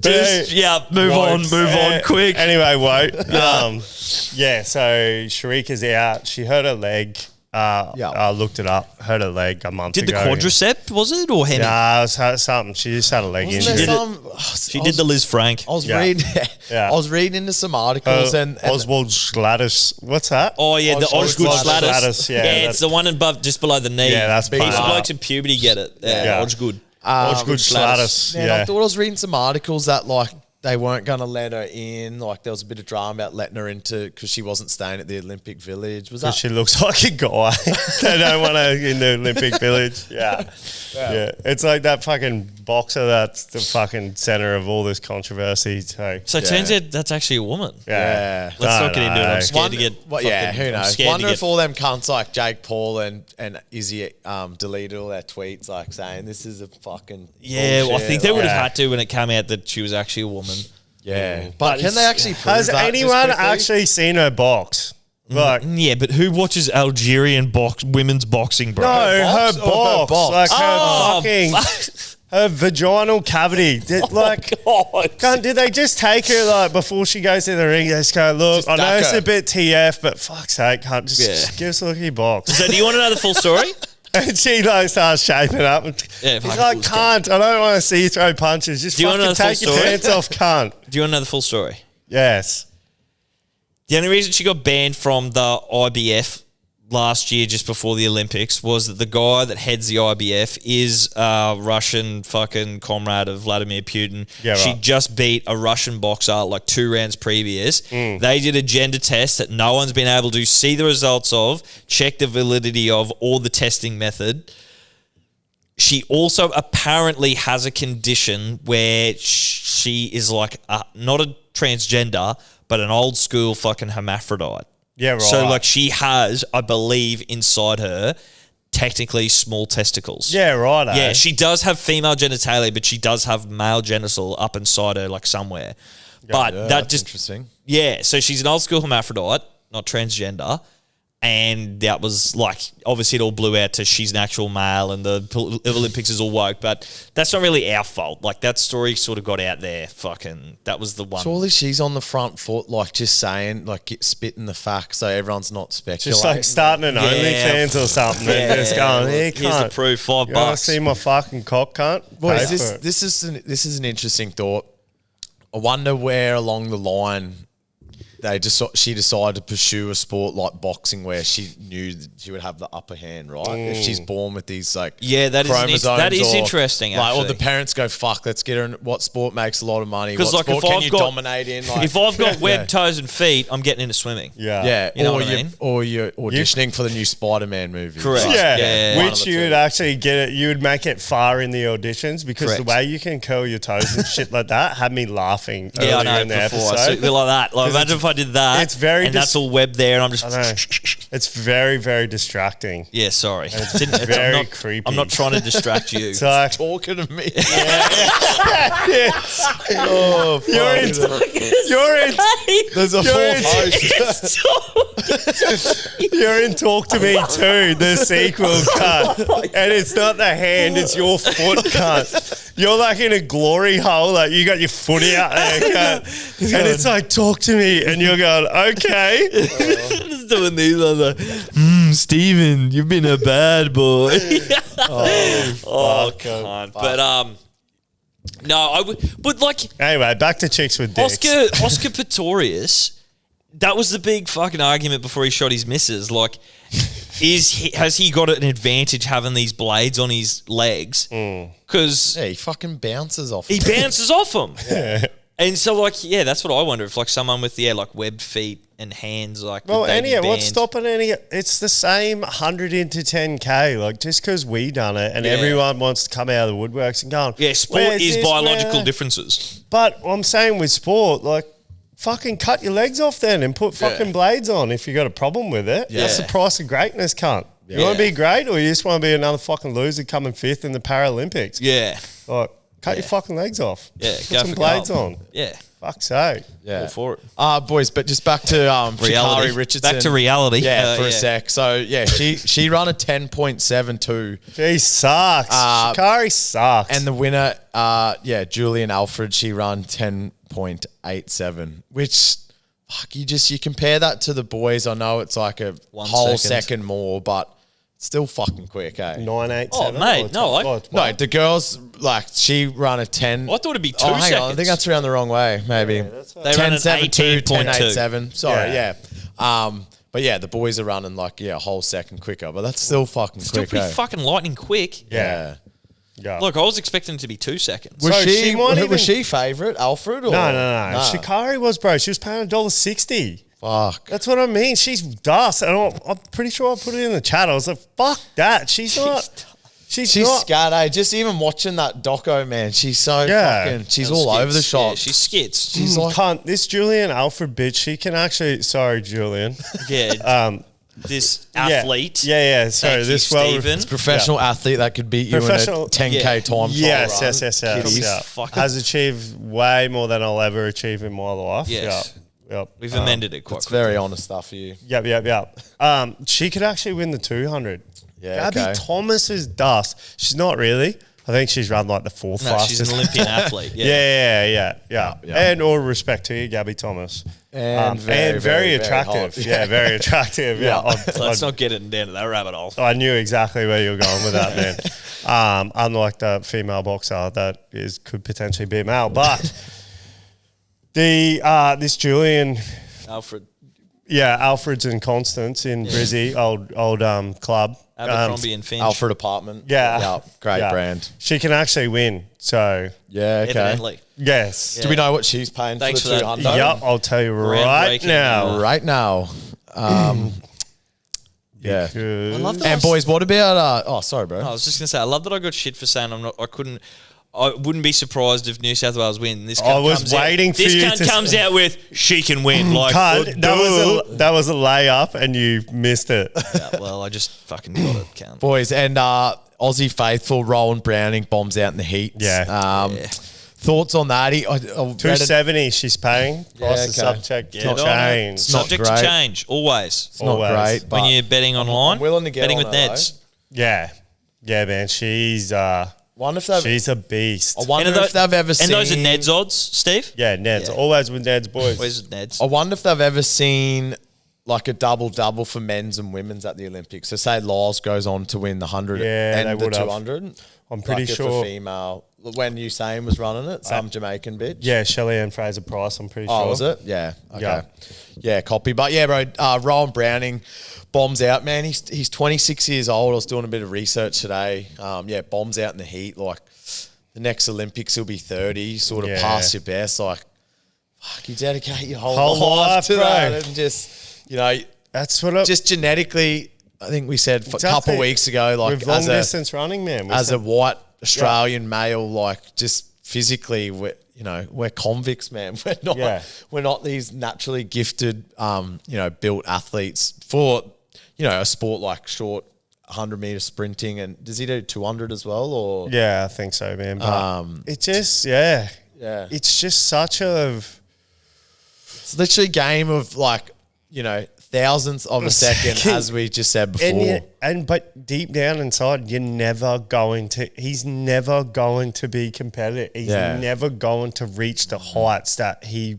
Just, move on quick. Anyway, won't. So Sharika's out. She hurt her leg. I looked it up. Hurt her leg a month Did the ago. quadricep, was it, or Henny? Nah, it was something. She just had a leg Wasn't injury. there She did the Liz Frank. I was Yeah. reading. Yeah. I was reading into some articles and Oswald Gladys. What's that? Oh yeah, the Osgood Osgood Gladys, Gladys. yeah, it's that's- the one above, just below the knee. Yeah, that's Most part. blokes in puberty get it. Yeah, Yeah. Osgood. Osgood Gladys. Gladys. man, Yeah. I thought I was reading some articles that like they weren't going to let her in. Like there was a bit of drama about letting her into because she wasn't staying at the Olympic Village. Was that? She looks like a guy. They don't want her in the Olympic Village. Yeah. It's like that fucking boxer that's the fucking center of all this controversy. So So it turns out that's actually a woman. Yeah. Let's not get into it. I'm know. scared to get. Who I'm knows? scared to Wonder get- if all them cunts like Jake Paul and Izzy deleted all their tweets like saying this is a fucking Yeah, well, I bullshit. think they would have Yeah. had to when it came out that she was actually a woman. Yeah, but can it's- they actually prove Has that? Just anyone quickly? actually seen her box? Like, Yeah, but who watches Algerian women's boxing, bro? no, her box or her box. box? Like, Oh, her fucking... Her vaginal cavity. Like, God. did they just take her, like, before she goes in the ring, they just go, look, Just I know duck it's her. a bit TF, but fuck's sake, cunt, just Yeah. give us a look at your box. So do you want to know the full story? And she, like, starts shaping up. And Yeah, he's fuck, like, it was cunt, I don't want to see you throw punches. Just Do you wanna know fucking the take full your story? pants off, cunt. Do you want to know the full story? Yes. The only reason she got banned from the IBF last year, just before the Olympics, was that the guy that heads the IBF is a Russian fucking comrade of Vladimir Putin. Yeah, She right. just beat a Russian boxer like 2 rounds previous. They did a gender test that no one's been able to see the results of, check the validity of, or the testing method. She also apparently has a condition where she is like not a transgender, but an old school fucking hermaphrodite. Yeah, right. So, like, she has, I believe, inside her, technically small testicles. Yeah, right. Yeah, she does have female genitalia, but she does have male genital up inside her, like, somewhere. But Yeah, that that's just... interesting. Yeah, so she's an old school hermaphrodite, not transgender. And that was, like, obviously it all blew out to she's an actual male and the Olympics is all woke. But that's not really our fault. Like, that story sort of got out there. Fucking, that was the one. Surely she's on the front foot, like just saying, like spitting the facts, so everyone's not speculating. Just like starting an OnlyFans or something and just going, here, Here's the cunt. proof, $5. You want to see my fucking cock, cunt? Boys, Pay for it. this is an interesting thought. I wonder where along the line she decided to pursue a sport like boxing where she knew that she would have the upper hand, right? If she's born with these like Yeah, that is chromosomes that is or, interesting, Like, or actually. the parents go, fuck, let's get her in what sport makes a lot of money. What 'Cause, like, sport if can I've you got- dominate in? Like, If I've got webbed Yeah. toes and feet, I'm getting into swimming. Yeah. Yeah, You know what I mean? or you're auditioning for the new Spider-Man movie. Correct. Like, Yeah, Yeah. one of which the you two. would actually get it. You would make it far in the auditions because Correct. the way you can curl your toes and shit like that had me laughing. Yeah, I earlier know. in the Before, episode. so, like that. Like, 'Cause imagine if I did that. it's very and that's all webbed there, and I'm just. I know. It's very, very distracting. Yeah, sorry. It's very I'm not, creepy. I'm not trying to distract you. It's like, Talking to me. yes. Oh, fuck. You're in. There's a You're fourth host. You're in Talk to Me Too, the sequel, cunt. And it's not the hand, it's your foot, cunt. You're like in a glory hole, like you got your footy out there, cunt. And it's like, talk to me. And you're going, okay. Just doing these other. Steven, you've been a bad boy. Oh, can't. But no, I would. But like Anyway, back to chicks with dicks. Oscar Pistorius, that was the big fucking argument before he shot his missus. Like, has he got an advantage having these blades on his legs? Because Yeah, he fucking bounces off. he them. bounces off them. And so, like, yeah, that's what I wonder if, like, someone with like webbed feet and hands, like, Well, would they be what's banned? stopping any? It's the same 100 into 10K. Like, just because we done it and Yeah. everyone wants to come out of the woodworks and go, Yeah, sport "Where's is this? biological Where?" differences. But I'm saying with sport, like, fucking cut your legs off then and put fucking blades on if you got a problem with it. That's the Yeah. price of greatness, cunt. You want to be great or you just want to be another fucking loser coming fifth in the Paralympics? Yeah. Like, cut your fucking legs off. Yeah, Put go some for blades gold. on. Yeah. Fuck's sake. Yeah. All for it. Boys, but just back to Reality. Sha'Carri Richardson. Back to reality. Yeah, for Yeah. a sec. So yeah, she run a 10.72, She sucks. Sha'Carri sucks. and the winner, Julian Alfred, she run 10.87, which. Fuck, you compare that to the boys. I know it's like a 1 whole second. second more, but still fucking quick, eh? 987. Oh, mate, no, like- No, the girls, like, she run a 10. Well, I thought it'd be 2 hang seconds. on. I think that's around the wrong way, maybe. They run an 10.72, 18.2. 10.87. Sorry, Yeah. yeah. But yeah, the boys are running like, a whole second quicker, but that's still fucking Still quick, pretty eh? fucking lightning quick. Yeah. Yeah. Look, I was expecting it to be 2 seconds. Was So she, she might even- was she favourite, Alfred? Or? No. Nah. Sha'Carri was, bro. She was paying $1.60. Fuck. That's what I mean. She's dust. And I'm pretty sure I put it in the chat. I was like, fuck that. She's not. She's She's not. scared, eh? Just even watching that doco, man, she's so Yeah. fucking, she's all over the shop. Yeah, she's skits. She's like, Cunt, this Julian Alfred bitch, she can actually. Sorry, Julian. Yeah. This athlete. Yeah. Sorry, Thank this you, well. Stephen. professional athlete that could beat you in a Professional- 10K Yeah. time trial Yes, run. yes. Kitties. Yeah. Fucking- Has achieved way more than I'll ever achieve in my life. Yes. Yeah. Yep. We've amended it quite It's quickly. very honest stuff for you. Yep. She could actually win the 200. Yeah, Gabby okay. Thomas is dust. She's not really. I think she's run like the fourth No, fastest. she's an Olympian athlete. Yeah. Yeah. Yeah. And all respect to you, Gabby Thomas. And very, very attractive. hot. Yeah, very attractive. Yeah. Let's not get it down to that rabbit hole. I knew exactly where you were going with that, man. Unlike the female boxer that could potentially be male. But this Julian, Alfred Alfred's and Constance in Brizzy, old club. Abercrombie and Finch. Alfred Apartment. Yeah. Great Yeah. brand. She can actually win. So, Yeah, okay. Evidently. yes. Do we know what she's paying Thanks for for the that. 200? Yep, I'll tell you right Groundbreaking. now. Right now. Yeah. Because- I love that. And boys, what about sorry, bro. I was just gonna say, I love that I got shit for saying I wouldn't be surprised if New South Wales win. This cunt I was comes out- waiting for you This to cunt comes out with she can win. Like Cunt, that was a layup and you missed it. yeah, well, I just fucking got it, cunt. Boys, and Aussie faithful Rowan Browning bombs out in the heat. Yeah. Thoughts on that? I read it. 270 she's paying. Price of okay. subject Get not on it. changed. Subject great. to change, always. It's not Always. great, but When you're betting online, I'm willing to get betting on with it, Neds. Yeah. Yeah, man. She's wonder if they've, she's a beast. I wonder And if they've ever seen. And those are Neds odds, Steve? Yeah, Neds. Yeah. Always with Neds boys. Where's Neds? I wonder if they've ever seen like a double for men's and women's at the Olympics. So say Lyles goes on to win the 100 Yeah, they and the would have. 200. I'm pretty like sure. If a female, when Usain was running it, some Jamaican bitch. Yeah, Shelley Ann Fraser Price, I'm pretty sure. Oh, was it? Yeah. Okay. Yeah. Yeah, copy. But yeah, bro, Rowan Browning bombs out, man. He's 26 years old. I was doing a bit of research today. Bombs out in the heat. Like the next Olympics, he'll be 30. Sort of Yeah. past your best. Like, fuck, you dedicate your whole, Whole life life, to bro. that, and just That's what just genetically. I think we said a couple Exactly. of weeks ago, like with long as a distance running, man. as a white Australian male, like just physically, we're convicts, man. We're not these naturally gifted, built athletes for, a sport like short 100-meter sprinting. And does he do 200 as well? Or Yeah, I think so, man. But it just, it's just such a it's literally a game of like, thousandths of a second, as we just said before. But deep down inside, he's never going to be competitive. He's never going to reach the heights that he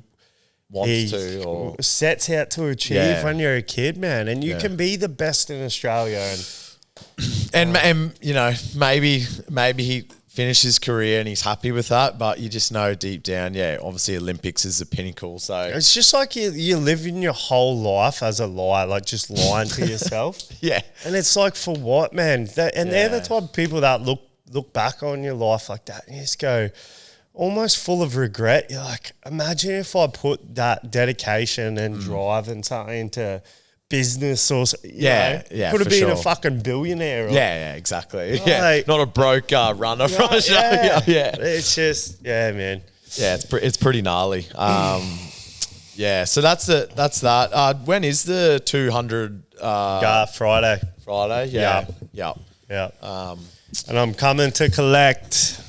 Wants to, or sets out to achieve when you're a kid, man. And you can be the best in Australia. and maybe he finished his career and he's happy with that, but you just know deep down, obviously Olympics is the pinnacle. So It's just like you're living your whole life as a lie, like just lying to yourself. yeah, And it's like, for what, man? They're the type of people that look back on your life like that and you just go almost full of regret. You're like, imagine if I put that dedication and drive and something into business or could have for been sure. a fucking billionaire. Or, yeah, exactly. Like- Not a broke runner from Australia. Yeah. It's just, man. Yeah, it's pretty gnarly. So that's that. When is the 200 Friday. Friday? Yeah. And I'm coming to collect.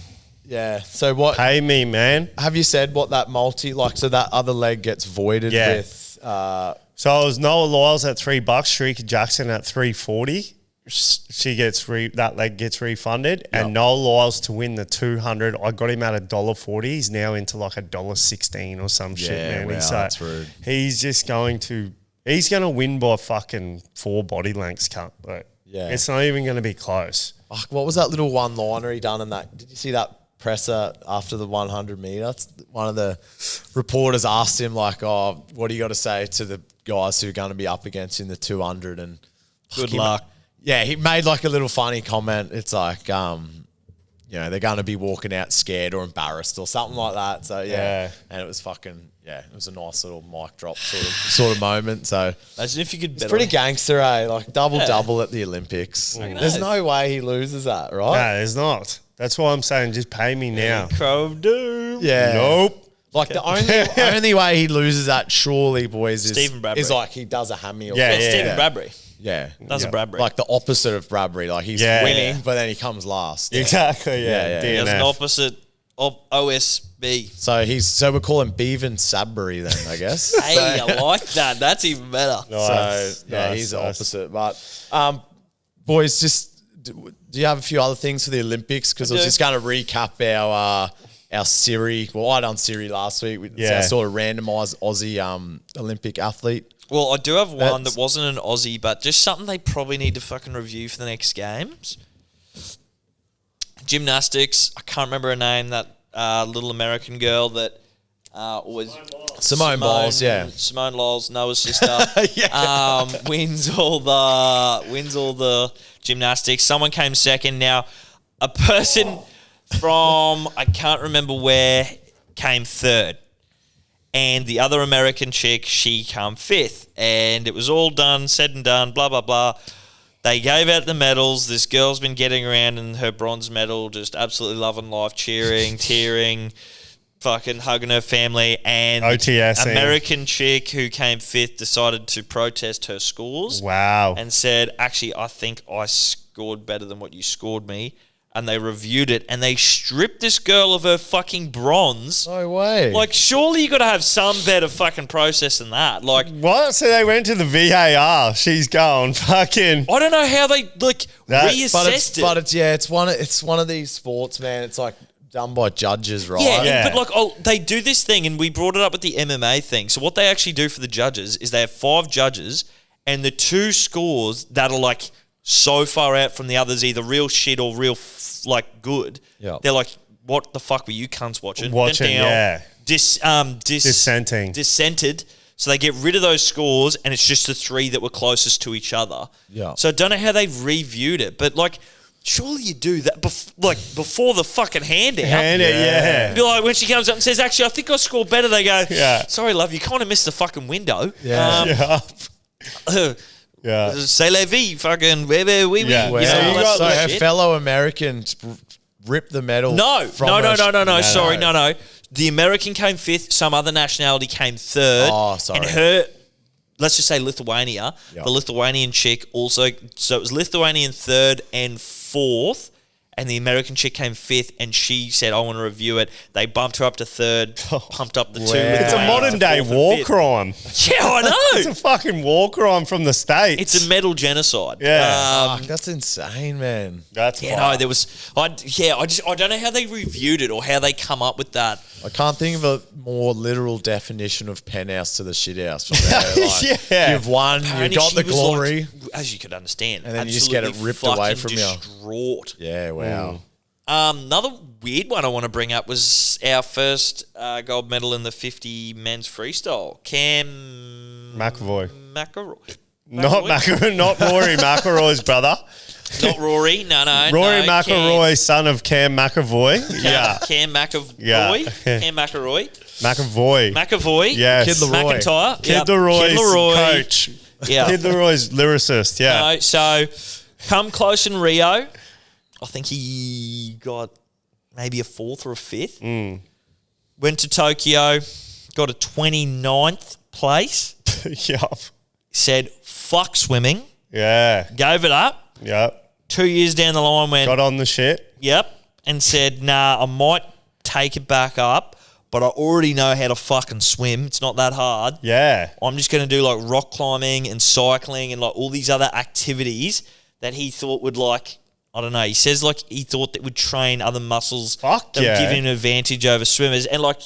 Yeah. So what Pay me, man. have you said? What that multi so that other leg gets voided with? So it was Noah Lyles at $3, Sharika Jackson at $3.40. She gets that leg gets refunded, and Noah Lyles to win the 200. I got him at $1.40. He's now into like $1.16 or some shit, man. wow, that's rude. He's just going to win by fucking 4 body lengths, cunt. But it's not even going to be close. Fuck, what was that little one-liner he done in that? Did you see that presser after the 100 meter? One of the reporters asked him like, "Oh, what do you got to say to the guys who are going to be up against in the 200?" And Good luck. he made like a little funny comment. It's like, they're going to be walking out scared or embarrassed or something like that. So and it was fucking it was a nice little mic drop sort of moment. So Imagine if you could bet pretty on it. gangster, Like double at the Olympics. There's no way he loses that, right? No, there's not. That's why I'm saying just pay me now. Crow of Doom. Yeah. Nope. Like the only way he loses that, surely, boys, Stephen Bradbury. is like he does a hammy or Yeah, something. Stephen Bradbury. Yeah. That's a Bradbury. Like the opposite of Bradbury. Like he's winning, but then he comes last. Exactly, Yeah. he has an DNF. opposite OS B. So we're calling Bevan Sadbury then, I guess. Hey, I like that. That's even better. Nice. So yeah, Nice, he's the nice. opposite. But boys, do you have a few other things for the Olympics? Because I was do. just going to recap our Siri. Well, I done Siri last week. It's Yeah. our sort of randomised Aussie Olympic athlete. Well, I do have one That's- that wasn't an Aussie, but just something they probably need to fucking review for the next games. Gymnastics. I can't remember her name. That little American girl that was Simone Biles, yeah. Simone Lyles, Noah's sister. Yeah. Wins all the gymnastics. Someone came second. Now, a person from I can't remember where came third. And the other American chick, she come fifth. And it was all done, said and done, blah, blah, blah. They gave out the medals. This girl's been getting around in her bronze medal, just absolutely loving life, cheering, tearing, fucking hugging her family. And OTS the American chick who came fifth decided to protest her scores. Wow. And said, actually, I think I scored better than what you scored me. And they reviewed it, and they stripped this girl of her fucking bronze. No way. Like, surely you got to have some better fucking process than that. Like, What? So they went to the VAR. She's going fucking. I don't know how they That- reassessed it. but it's one of these sports, man. It's like done by judges, right? Yeah, Yeah. but like, they do this thing, and we brought it up with the MMA thing. So what they actually do for the judges is they have 5 judges, and the 2 scores that are like so far out from the others, either real shit or real like good. Yeah. They're like, what the fuck were you cunts watching? Watching, Then yeah. Dissenting. dissented. So they get rid of those scores, and it's just the 3 that were closest to each other. Yeah. So I don't know how they've reviewed it, but like, surely you do that before the fucking handout. Hand it, yeah. Be like, when she comes up and says, actually, I think I scored better, they go, Yeah. sorry, love, you kind of missed the fucking window. Yeah. Yeah. Yeah. C'est la vie, fucking, oui, oui, oui. Yeah. You Well, know, so all you that got- So sort of her shit. fellow Americans ripped the medal. No, from no, her. sorry, no. The American came 5th, some other nationality came 3rd. Oh, sorry. And her, let's just say Lithuania, Yep. the Lithuanian chick also, so it was Lithuanian 3rd and 4th, and the American chick came 5th, and she said, I want to review it. They bumped her up to 3rd, pumped up the 2. Wow. It's a Lithuanians modern to day 4th and war 5th. crime. Yeah, I It's know. a fucking war crime from the States. It's a medal genocide. Yeah. Fuck, that's insane, man. That's Yeah, fine. no, there was. I don't know how they reviewed it or how they come up with that. I can't think of a more literal definition of penthouse to the shithouse from there. Like, Yeah. You've won, you Apparently got she the was glory. like, as you could understand, And then you just get it absolutely ripped away fucking from you. distraught. Yeah, wow. Another weird one I want to bring up was our first gold medal in the 50 men's freestyle. Cam McAvoy. McElroy. Not Rory McIlroy's brother. Not Rory. No. Rory no, McIlroy, son of Cam McAvoy. Yeah. Cam McAvoy. Yeah. Cam McElroy. McAvoy. Yes. Yes. Kid Leroy. McIntyre. Kid Yep. Leroy's Kid Leroy. coach. Yeah. Kid Leroy's lyricist. Yeah. No, so come close in Rio. I think he got maybe a 4th or a 5th. Went to Tokyo, got a 29th place. Yup. Said, fuck swimming. Yeah. Gave it up. Yep. 2 years down the line went, Got on the shit. yep. And said, nah, I might take it back up, but I already know how to fucking swim. It's not that hard. Yeah. I'm just going to do like rock climbing and cycling and like all these other activities that he thought would like, I don't know. He says like he thought that would train other muscles Fuck that yeah. would give him an advantage over swimmers. And like,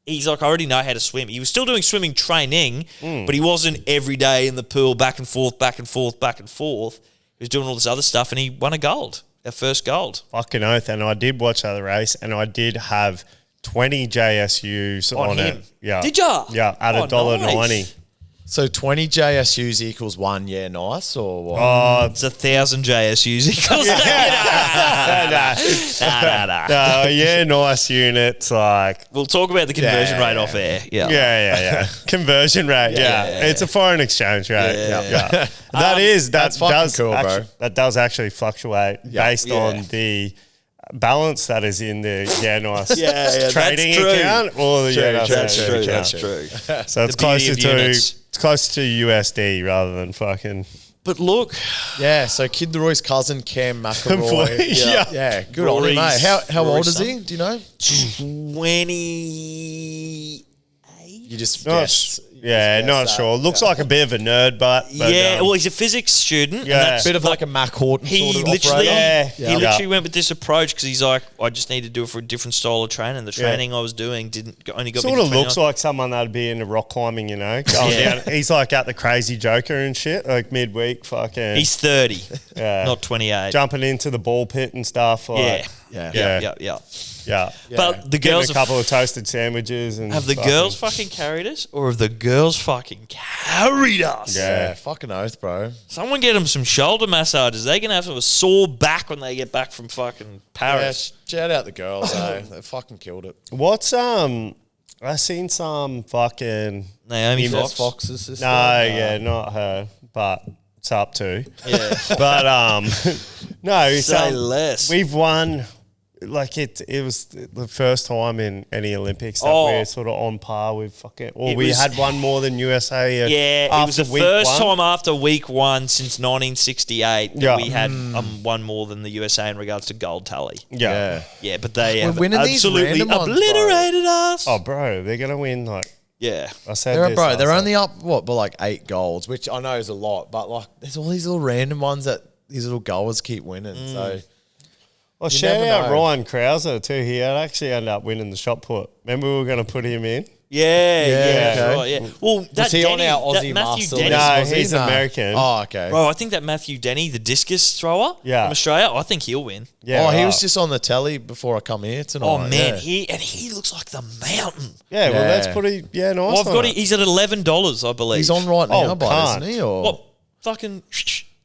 he's like, I already know how to swim. He was still doing swimming training, but he wasn't every day in the pool back and forth, back and forth, back and forth. He was doing all this other stuff and he won a gold, our first gold. Fucking oath. And I did watch that race and I did have 20 JSUs On on him. it. Yeah. Did ya? Yeah. At Oh, $1.90. nice. So 20 JSUs equals 1, yeah, nice, or what? Oh, It's 1,000 JSUs equals Nah. no, yeah, nice units. Like, We'll talk about the conversion Yeah. rate off air. Yeah. yeah. Conversion rate. Yeah. It's a foreign exchange rate. Yeah. That's fucking cool, bro. That does actually fluctuate based Yeah. on the balance that is in the nice Yeah, trading that's true. account or the nice That's trading true. account. That's true. So it's The beauty closer of to units. it's closer to USD rather than fucking But look, Yeah, so Kid Leroy's cousin, Cam McElroy. Yeah. Yeah, good on him, mate. How old is he? Do you know? 20. You just Not guessed. not sure. Looks like a bit of a nerd, but Yeah, well, he's a physics student. Yeah. And that's Bit of like a Mac Horton He sort of literally, operator. he literally went with this approach because he's like, I just need to do it for a different style of training. The training I was doing only got sort me of to looks 29. like someone that'd be into rock climbing, you know. Going down. He's like at the Crazy Joker and shit, like midweek, fucking. He's 30, Yeah. not 28. jumping into the ball pit and stuff. Like, Yeah. yeah. But the Getting girls a couple of toasted sandwiches and have the girls fucking carried us, or have the girls fucking carried us? Yeah. Fucking oath, bro. Someone get them some shoulder massages. They're gonna have a sore back when they get back from fucking Yeah, Paris. shout out the girls, eh? They fucking killed it. What's I seen some fucking Naomi Amos Fox. Fox's sister. no, yeah, not her, but it's up to. Yeah. But no, Say less. We've won. Like it was the first time in any Olympics that Oh. we're sort of on par with fucking. Or It we was- had one more than USA. Yeah, it was after the week first one. time after week one since 1968 that Yeah. we had one more than the USA in regards to gold tally. Yeah. Yeah, but they We're have winning these absolutely random ones, bro. obliterated us. Oh, bro, they're gonna win. Like Yeah. I said, They're, this bro, last they're time. only up, but like 8 goals, which I know is a lot, but like there's all these little random ones that these little goals keep winning. So Well, you shout never out know. Ryan Krauser too. He had actually ended up winning the shot put. Remember we were going to put him in? Yeah, okay. right, yeah. Well, that he on Denny, our that Aussie Matthew muscle? Denny, No, Was he? he's No. American. Oh, okay. bro, I think that Matthew Denny, the discus thrower Yeah. from Australia, I think he'll win. Yeah, he right. was just on the telly before I come here tonight. Oh man, yeah. he looks like the mountain. Yeah, well, Yeah. that's pretty. Yeah, nice. Well, I've on got it. it. He's at $11, I believe. He's on right now, Oh, but can't. isn't he? Or What fucking?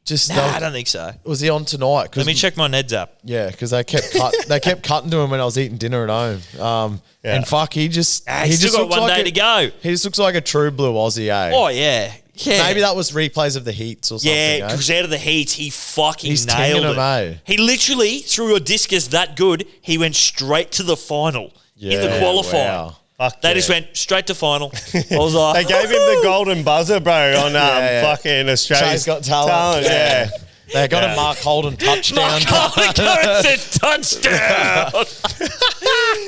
just Nah, I don't think so. was he on tonight? Let me check my Neds app. Yeah, because they kept cutting to him when I was eating dinner at home. Yeah. And fuck, he He's still just got looks one like day to go. He just looks like a true blue Aussie, eh? Oh yeah, yeah. Maybe that was replays of the Heats or something. Yeah, eh? because out of the heat, he fucking He's nailed tinging it. 'em, eh? He literally threw a discus that good, he went straight to the final in the Yeah, qualifying. wow. Fuck They yeah. just went straight to final. I was like, They gave him the golden buzzer, bro, on yeah. fucking Australia's Chase Got Talent. Yeah. They got a Mark Holden touchdown. It's a touchdown.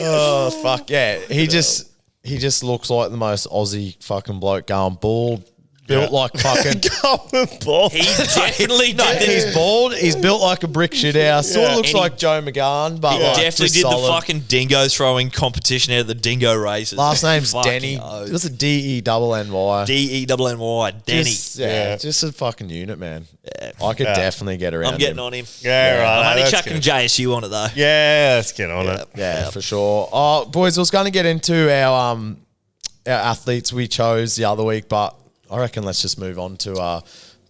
Oh fuck yeah! He just looks like the most Aussie fucking bloke going bald, built like fucking. Golden ball. He definitely No, did. he's bald. He's built like a brick shit house. Sort of looks And he- like Joe McGahn, but He like, definitely just did solid. the fucking dingo throwing competition out of the dingo races. Last name's Fucking Denny. oath. It was a D-E-double-N-Y. DENNY. Denny. Just a fucking unit, man. I could definitely get around. I'm getting him. on him. Yeah, right. I'm only that's chucking good. JSU on it though. Yeah, let's get on it. Yeah, for sure. Oh, boys, I was going to get into our athletes we chose the other week, but I reckon let's just move on to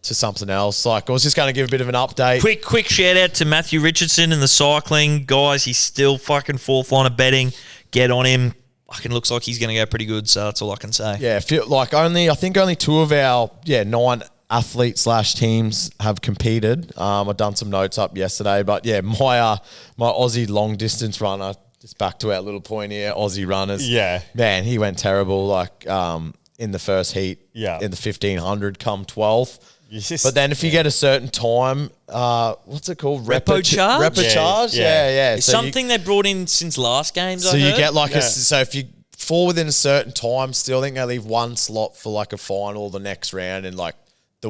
something else. Like, I was just going to give a bit of an update. Quick shout out to Matthew Richardson in the cycling. Guys, he's still fucking fourth line of betting. Get on him. Fucking looks like he's going to go pretty good, so that's all I can say. Yeah, feel like I think only 2 of our 9 athletes / teams have competed. I've done some notes up yesterday, but yeah, my Aussie long distance runner, just back to our little point here, Aussie runners. Yeah. Man, he went terrible. Like in the first heat, Yeah. in the 1500, come 12th. Yes. But then if you get a certain time, what's it called? Repo charge? Repo charge? Yeah. It's So you- something they brought in since last games. so I you heard. get like Yeah. so if you fall within a certain time, still I think they leave one slot for like a final the next round, and like the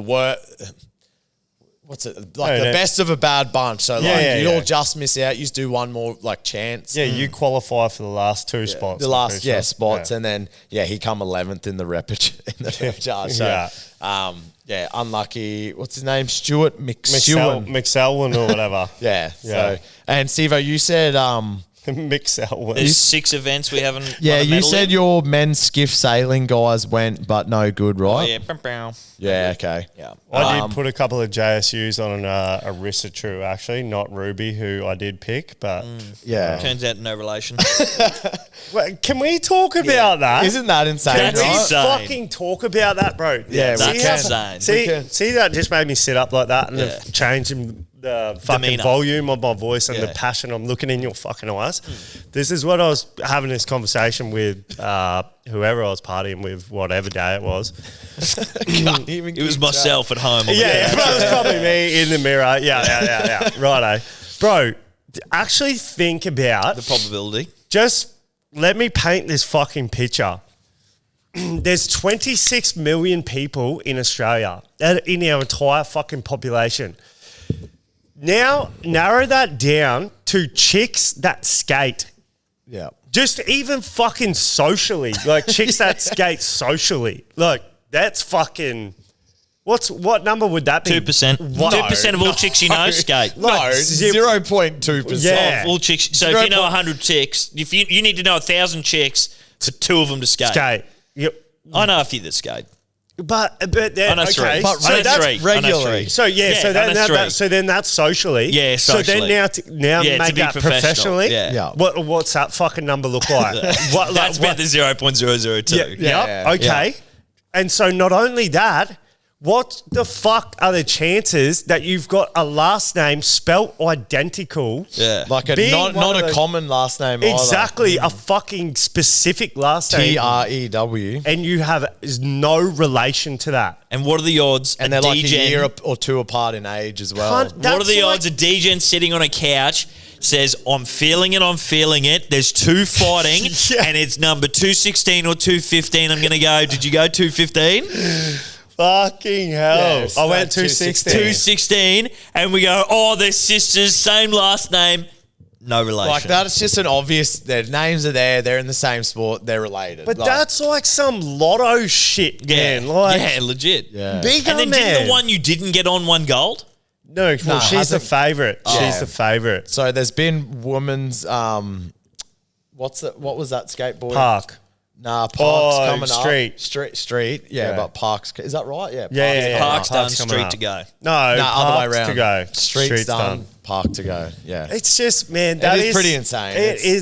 what's it like the best of a bad bunch. So like you'd all just miss out. You just do one more like chance. Yeah, you qualify for the last 2 spots. The I'm last pretty sure. spots, Yeah. and then he come 11th in the rep charge. So unlucky. What's his name? Stuart McSewan. McSelwyn or whatever. Yeah. Yeah. So and Sivo, you said McSelwyn. There's 6 events we haven't. yeah, won a you medal said in. your men's skiff sailing guys went, but no good, Oh, right? yeah. Bow, bow. Yeah, okay. Yeah. I did put a couple of JSUs on a Rissetru, actually, not Ruby, who I did pick, but Yeah. Turns out no relation. Well, can we talk about that? Isn't that insane, Can That's we right? insane. fucking talk about that, bro? Yeah, That's we can. insane. See, We can. see, that just made me sit up like that and Yeah. have changed the fucking Demeanor. volume of my voice and the Yeah. passion I'm looking in your fucking eyes. This is what I was having this conversation with whoever I was partying with, whatever day it was. It was myself at home. on the Yeah, couch. it was probably me in the mirror. Yeah. Righto. Bro, actually think about The probability. just let me paint this fucking picture. There's 26 million people in Australia, in our entire fucking population. Now, narrow that down to chicks that skate. Yeah. Just even fucking socially. Like, chicks that skate socially. Like, that's fucking... What number would that be? 2%. 2% of all chicks you know skate. No, Like 0.2%. Yeah. Of all chicks. So if you know 100 chicks, if you need to know 1,000 chicks for 2 of them to skate. Skate. Yep. I know a few that skate. But then, I know okay. three. But I know that's three. regularly. I know three. So I know three. then that's socially. Yeah, So then socially. now Yeah, to make be that professional. professionally. Yeah. What's that fucking number look like? That's about the 0.002. Yeah. Yeah. Okay. And so not only that, what the fuck are the chances that you've got a last name spelt identical? Yeah. Like a Being not one of a those- common last name Exactly, a fucking specific last name. TREW. And you have no relation to that. And what are the odds? And they're like a D-Gen year or two apart in age as well. Cunt, What are that's the like- odds a DJ sitting on a couch says, I'm feeling it. There's 2 fighting, Yeah. and it's number 216 or 215. I'm going to go, did you go 215? Fucking hell. Yes, I went no, 216. 216, and we go, oh, they're sisters, same last name. No relation. Like that, it's just an obvious. Their names are there. They're in the same sport. They're related. But Like, that's like some lotto shit, Yeah. man. Like, yeah, legit. Yeah. bigger, And then man. didn't the one you didn't get on one gold? No, well, No, she's the hasn't- favourite. Yeah. She's the favourite. So there's been women's. What was that skateboard? Park. Nah, Park's Oh, coming Street. up. Street. Yeah, Yeah. but Park's. Is that right? Yeah. Yeah. Park's done, Park's coming street up. to go. No, No, other way Park's around. to go. Street's done. Park to go. Yeah. It's just, man, that is pretty insane.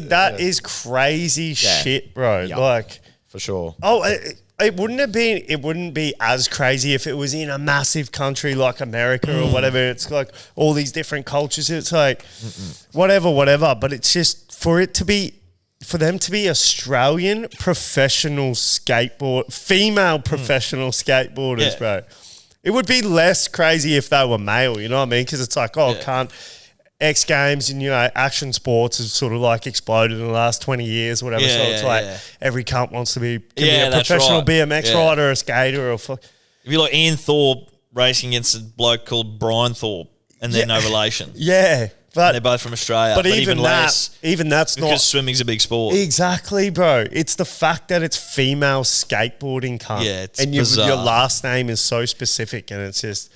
That It's- is crazy Yeah. shit, bro. Yeah. Like, For sure. oh, it wouldn't be as crazy if it was in a massive country like America or whatever. It's like all these different cultures. It's like whatever. But it's just for them to be Australian professional female professional skateboarders, Yeah. bro. It would be less crazy if they were male, you know what I mean? Because it's like, X Games and, action sports has sort of like exploded in the last 20 years, whatever. Yeah, so it's yeah, like yeah. every cunt wants to be, Yeah, a that's professional right. BMX Yeah. rider or a skater or fuck. If you're like Ian Thorpe racing against a bloke called Brian Thorpe, and they're no relation. Yeah. They're But, both from Australia. but even less that's because not. swimming's a big sport. Exactly, bro. It's the fact that it's female skateboarding, cunt. Yeah, it's and bizarre. your last name is so specific, and it's just,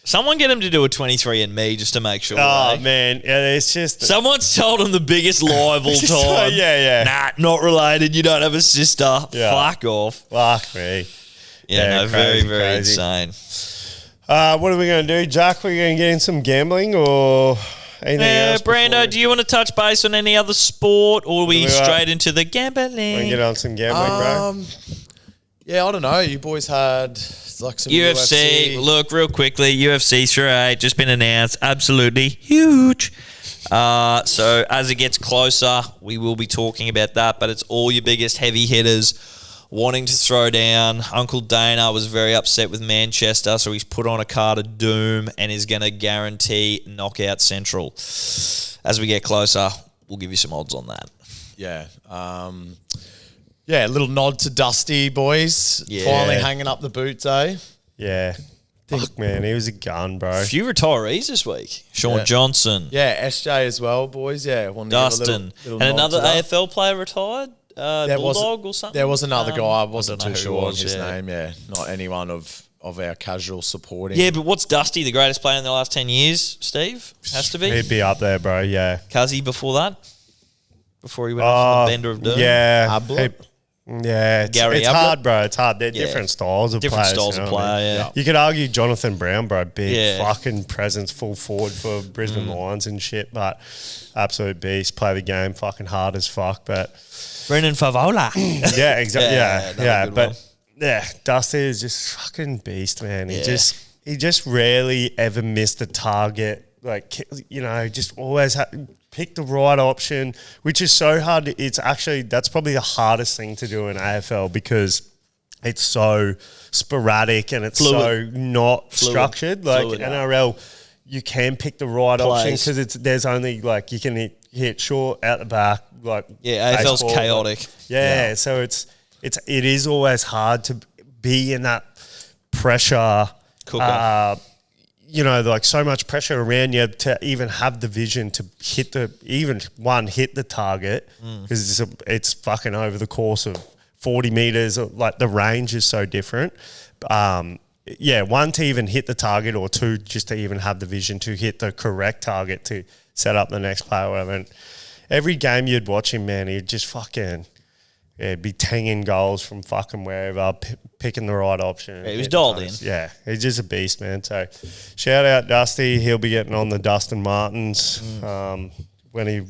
Someone get him to do a 23andMe just to make sure. oh eh? man, yeah, it's just. Someone's told him the biggest lie of all time. Yeah. Nah, not related. You don't have a sister. Yeah. Fuck off. Fuck me. Yeah, Yeah, no, very, crazy, very crazy. insane. What are we going to do, Jack? We're going to get in some gambling or anything else? Brando, before do you want to touch base on any other sport, or are we We are- straight into the we gambling? get on some gambling, bro? Yeah, I don't know. You boys had like some UFC, look, real quickly, UFC 38 just been announced. Absolutely huge. So as it gets closer, we will be talking about that, but it's all your biggest heavy hitters wanting to throw down. Uncle Dana was very upset with Manchester, so he's put on a card of doom and is going to guarantee Knockout Central. As we get closer, we'll give you some odds on that. Yeah. Yeah, a little nod to Dusty, boys. Yeah. Finally hanging up the boots, eh? Yeah. Fuck, man. He was a gun, bro. A few retirees this week. Sean Yeah. Johnson, Yeah, SJ as well, boys. Yeah. wanted to give a Dustin, little and nod another to that. AFL player retired. There was- Bulldog or something. There was another guy. I wasn't don't know too who it sure was, on his yeah. name. Yeah, not anyone of our casual supporting. Yeah, but what's Dusty, the greatest player in the last 10 years, Steve? Has to be. He'd be up there, bro. Yeah. Cuzzy before that? Before he went off from the Bender of Doom? Yeah. Abla? Yeah. Gary It's Ablett? hard, bro. It's hard. They're Yeah. different styles of Different players. styles you of know what I player, mean? yeah. You could argue Jonathan Brown, bro. Big Yeah. fucking presence, full forward for Brisbane Lions and shit. But absolute beast. Play the game fucking hard as fuck. But Brendan Favola. yeah, exactly. Yeah, Yeah, another yeah. good But one. yeah, Dusty is just fucking beast, man. Yeah. He just rarely ever missed a target like, you know, just always pick the right option, which is so hard. It's actually, that's probably the hardest thing to do in AFL because it's so sporadic and it's so not structured. Like NRL, you can pick the right option because there's only like you can hit short out the back. Like AFL's baseball, chaotic. So it is always hard to be in that pressure. You know, like so much pressure around you to even have the vision to hit the target because it's fucking over the course of 40 meters. Like the range is so different. One, to even hit the target, or two, just to even have the vision to hit the correct target to set up the next play or whatever. And every game you'd watch him, man, he'd just fucking be tanging goals from fucking wherever, picking the right option. Yeah, he was dialed in. Yeah, he's just a beast, man. So shout out Dusty. He'll be getting on the Dustin Martins when he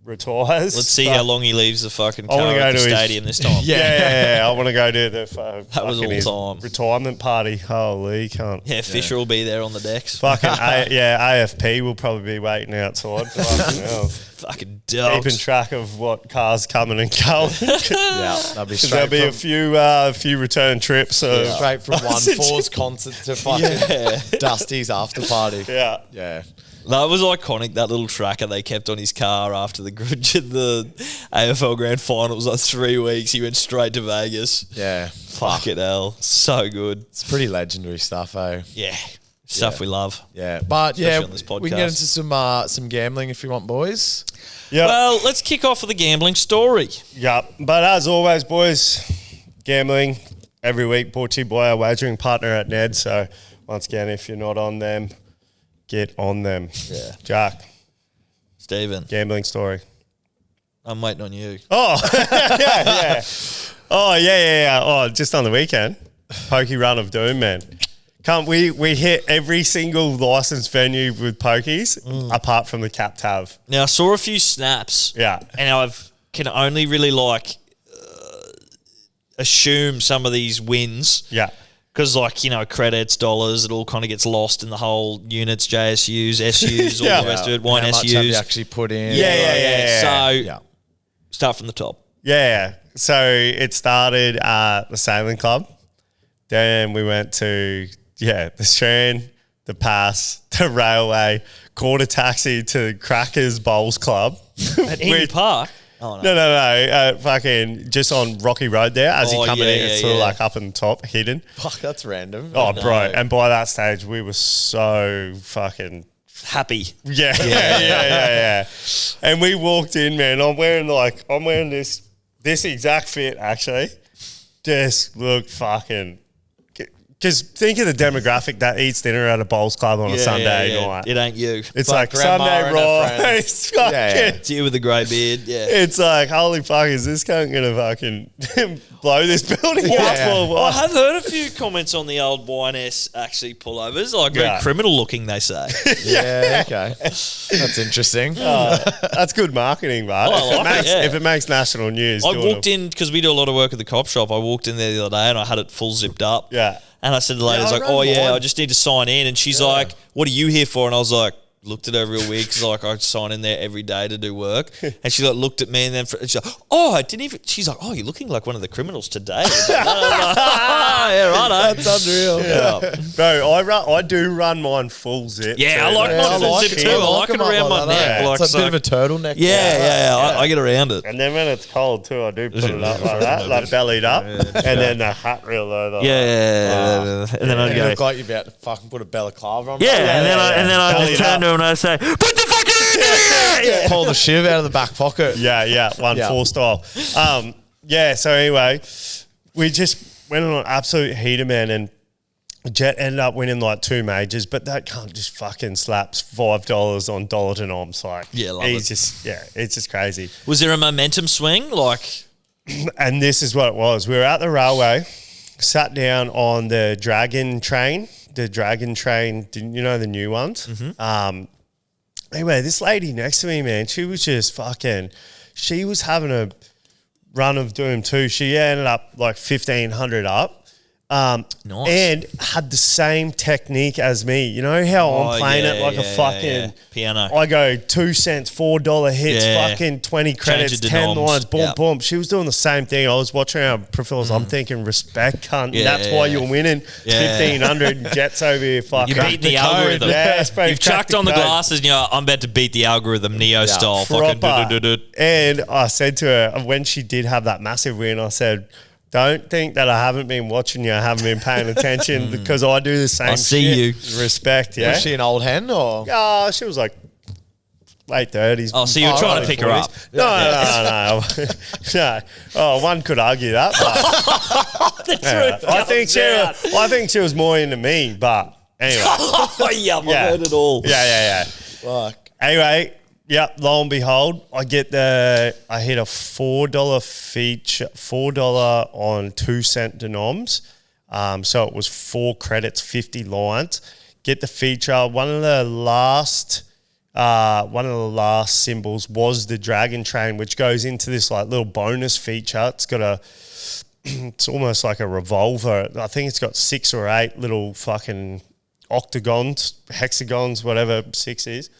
retires. Let's see how long he leaves the fucking car at the stadium this time. I want to go to the that was all time retirement party. Holy cunt. Yeah, Fisher will be there on the decks. Fucking AFP will probably be waiting outside. Fucking hell. Fucking dogs. Keeping track of what cars coming and going. That'll be straight. There'll be a few return trips. Straight from 1-4's concert to fucking Dusty's after party. Yeah. That was iconic, that little tracker they kept on his car after the AFL Grand Final. It was like 3 weeks. He went straight to Vegas. Yeah. Fuck it, hell. So good. It's pretty legendary stuff, eh? Yeah. Stuff we love. Yeah. But especially on this podcast. We can get into some gambling if you want, boys. Yeah. Well, let's kick off with a gambling story. Yeah. But as always, boys, gambling every week brought to you by our wagering partner at Ned. So once again, if you're not on them, get on them. Yeah. Jack. Stephen. Gambling story. I'm waiting on you. Oh, yeah. Oh, yeah. Oh, just on the weekend. Pokey run of doom, man. We hit every single licensed venue with pokies apart from the Cap Tav. Now, I saw a few snaps. Yeah. And can only really assume some of these wins. Yeah. Because, credits, dollars, it all kind of gets lost in the whole units, JSUs, SUs, all the rest of it, wine How much SUs. have you actually put in? So, start from the top. Yeah. So it started at the Sailing Club. Then we went to, the Strand, the Pass, the Railway, caught a taxi to Crackers Bowls Club. At Eden Park? Oh, No. Fucking just on Rocky Road there as you're coming in. It's sort of like up in the top, hidden. Fuck, that's random. Oh, bro. And by that stage, we were so fucking happy. Yeah. And we walked in, man. I'm wearing this exact fit, actually. Just look fucking... Because think of the demographic that eats dinner at a bowls club on a Sunday night. It ain't you. It's like Sunday rice. It's you with the grey beard. Yeah. It's like, holy fuck, is this cunt going to fucking blow this building up? I have heard a few comments on the old YNS actually pullovers. Like very criminal looking, they say. Okay. That's interesting. That's good marketing, but if it makes national news. I walked in, because we do a lot of work at the cop shop, I walked in there the other day and I had it full zipped up. Yeah. And I said to the lady, I just need to sign in. And she's like, what are you here for? And I was like, looked at her real weird because I sign in there every day to do work. And she looked at me and then she's like, I didn't even. She's like, you're looking like one of the criminals today. Yeah, right. That's unreal. Yeah. Bro, I do run mine full zip. Yeah, I like mine full zip too. I like it around my neck. It's a bit of a turtleneck. Yeah. I get around it. And then when it's cold too, I do put it up like that, like bellied up, and then the hat real low. Yeah. And then I You look like you're about to fucking put a balaclava on. Yeah, and then I just turn to him and I say, put the fucking hands in the air! Pull the shiv out of the back pocket. Yeah, 1-4 style. So anyway, we just went on an absolute heater, man, and Jet ended up winning like 2 majors, but that cunt just fucking slaps $5 on dollar to noms. Like, it's just crazy. Was there a momentum swing? And this is what it was. We were at the railway, sat down on the Dragon train. Didn't you know the new ones? Mm-hmm. Anyway, this lady next to me, man, she was just having a run of doom too. She ended up like 1,500 up. Nice. And had the same technique as me. You know how I'm playing it like a fucking piano. I go 2 cents, $4 hits, Yeah. fucking 20 credits, Change it to 10 noms. lines, boom, Yep. boom. She was doing the same thing. I was watching our profiles. I'm thinking, respect, cunt. Yeah, That's why yeah. you're winning. Yeah. 1,500 Jets over here. Fuck. You beat the code. algorithm. Yeah, bro, You've cracked chucked on the code. glasses and I'm about to beat the algorithm, Neo style. Fucking Proper. do-do-do-do. And I said to her, when she did have that massive win, I said, don't think that I haven't been watching you, I haven't been paying attention because I do the same I see shit. Respect, yeah? Was she an old hen or? She was like late 30s. Oh, so you're trying to pick her up. No. No. Oh, one could argue that. But, The truth. I think she was more into me, but anyway. I've heard it all. Yeah. Fuck. Anyway, yep, lo and behold, I hit a $4 feature, $4 on 2 cent denoms. So it was 4 credits, 50 lines. Get the feature. One of the last symbols was the dragon train, which goes into this like little bonus feature. It's got it's almost like a revolver. I think it's got 6 or 8 little fucking octagons, hexagons, whatever 6 is.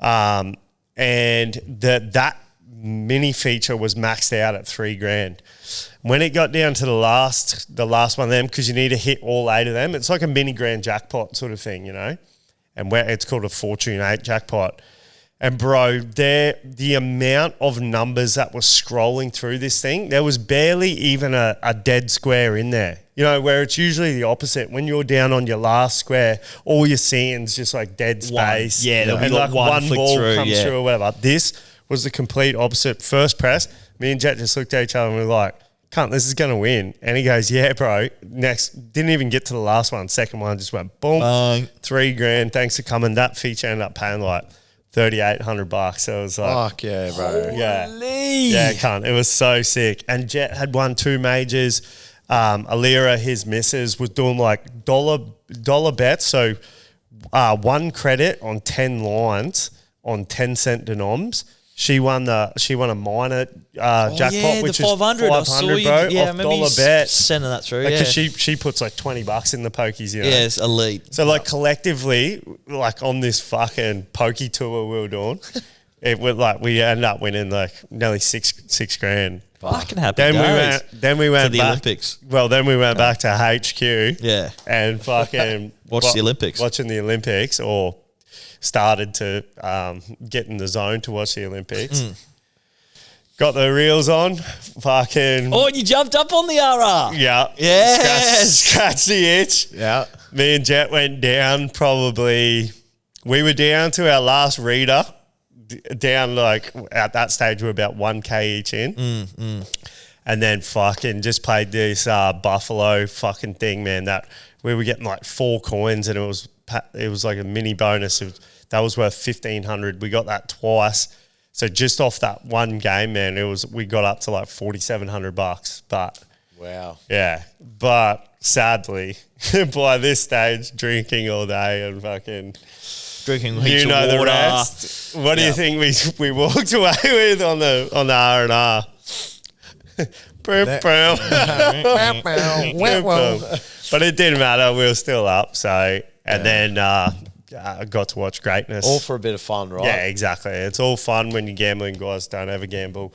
And that mini feature was maxed out at $3,000. When it got down to the last one of them, because you need to hit all 8 of them, it's like a mini grand jackpot sort of thing, you know? And where it's called a Fortune 8 jackpot. And bro, the amount of numbers that were scrolling through this thing, there was barely even a dead square in there. You know, where it's usually the opposite. When you're down on your last square, all you're seeing is just like dead space. Yeah, there'll be and like one flick ball through, comes through or whatever. This was the complete opposite. First press, me and Jet just looked at each other and we were like, cunt, this is going to win. And he goes, yeah, bro. Next, didn't even get to the last one. Second one just went boom, Bang. $3,000. Thanks for coming. That feature ended up paying like $3,800. So it was like, Fuck yeah, bro. yeah, cunt. It was so sick. And Jet had won 2 majors. Alira, his missus, was doing like dollar bets. So 1 credit on 10 lines on 10 cent denoms. She won a minor jackpot, which the 500. is 500, bro. Yeah, off dollar bet. Sending that through. Because she puts like $20 in the pokies, you know. Yeah, it's elite. So like collectively, like on this fucking pokey tour we were doing, it was like we ended up winning like nearly six grand. Fucking happy Then days. we went to the back, Olympics. Well, then we went back to HQ. Yeah. And fucking Watch the Olympics. Watching the Olympics, or started to get in the zone to watch the Olympics. Got the reels on. Fucking Oh, and you jumped up on the RR. yeah. Yes. Scratch the itch. Yeah. Me and Jet went down we were down to our last reader, down like at that stage we were about 1K each in. And then fucking just played this Buffalo fucking thing, man, that we were getting like 4 coins and it was like a mini bonus. That was worth 1,500. We got that twice. So just off that one game, man, we got up to like $4,700. But Wow. yeah, but sadly, by this stage, drinking all day and fucking, Drinking heaps you know of the water. rest. What do you think we walked away with on the R&R? But it didn't matter. We were still up. So and then I got to watch greatness. All for a bit of fun, right? Yeah, exactly. It's all fun when you're gambling, guys. Don't ever gamble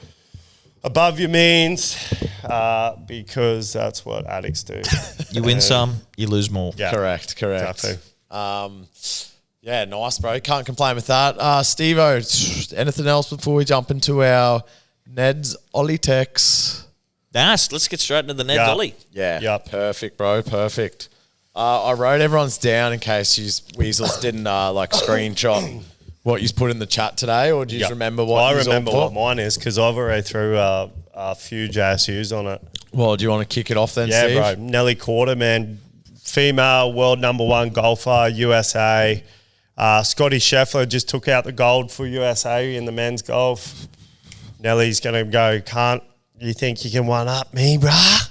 above your means because that's what addicts do. You win some, you lose more. Yeah, Correct. exactly. Yeah, nice, bro. Can't complain with that. Steve-O, anything else before we jump into our Ned's Ollie Tex? Nice. Let's get straight into the Ned Yeah. Dolly. Yeah. Yep. Perfect, bro. Perfect. I wrote everyone's down in case you weasels didn't like screenshot what you put in the chat today, or do you Yep. remember what I yous all remember put? what mine is because I've already threw a few JSUs on it. Well, do you want to kick it off then, Yeah, Steve? bro. Nelly Quarter, man. Female world #1 golfer, USA. Scotty Scheffler just took out the gold for USA in the men's golf. Nelly's going to go, can't you think you can one-up me, brah?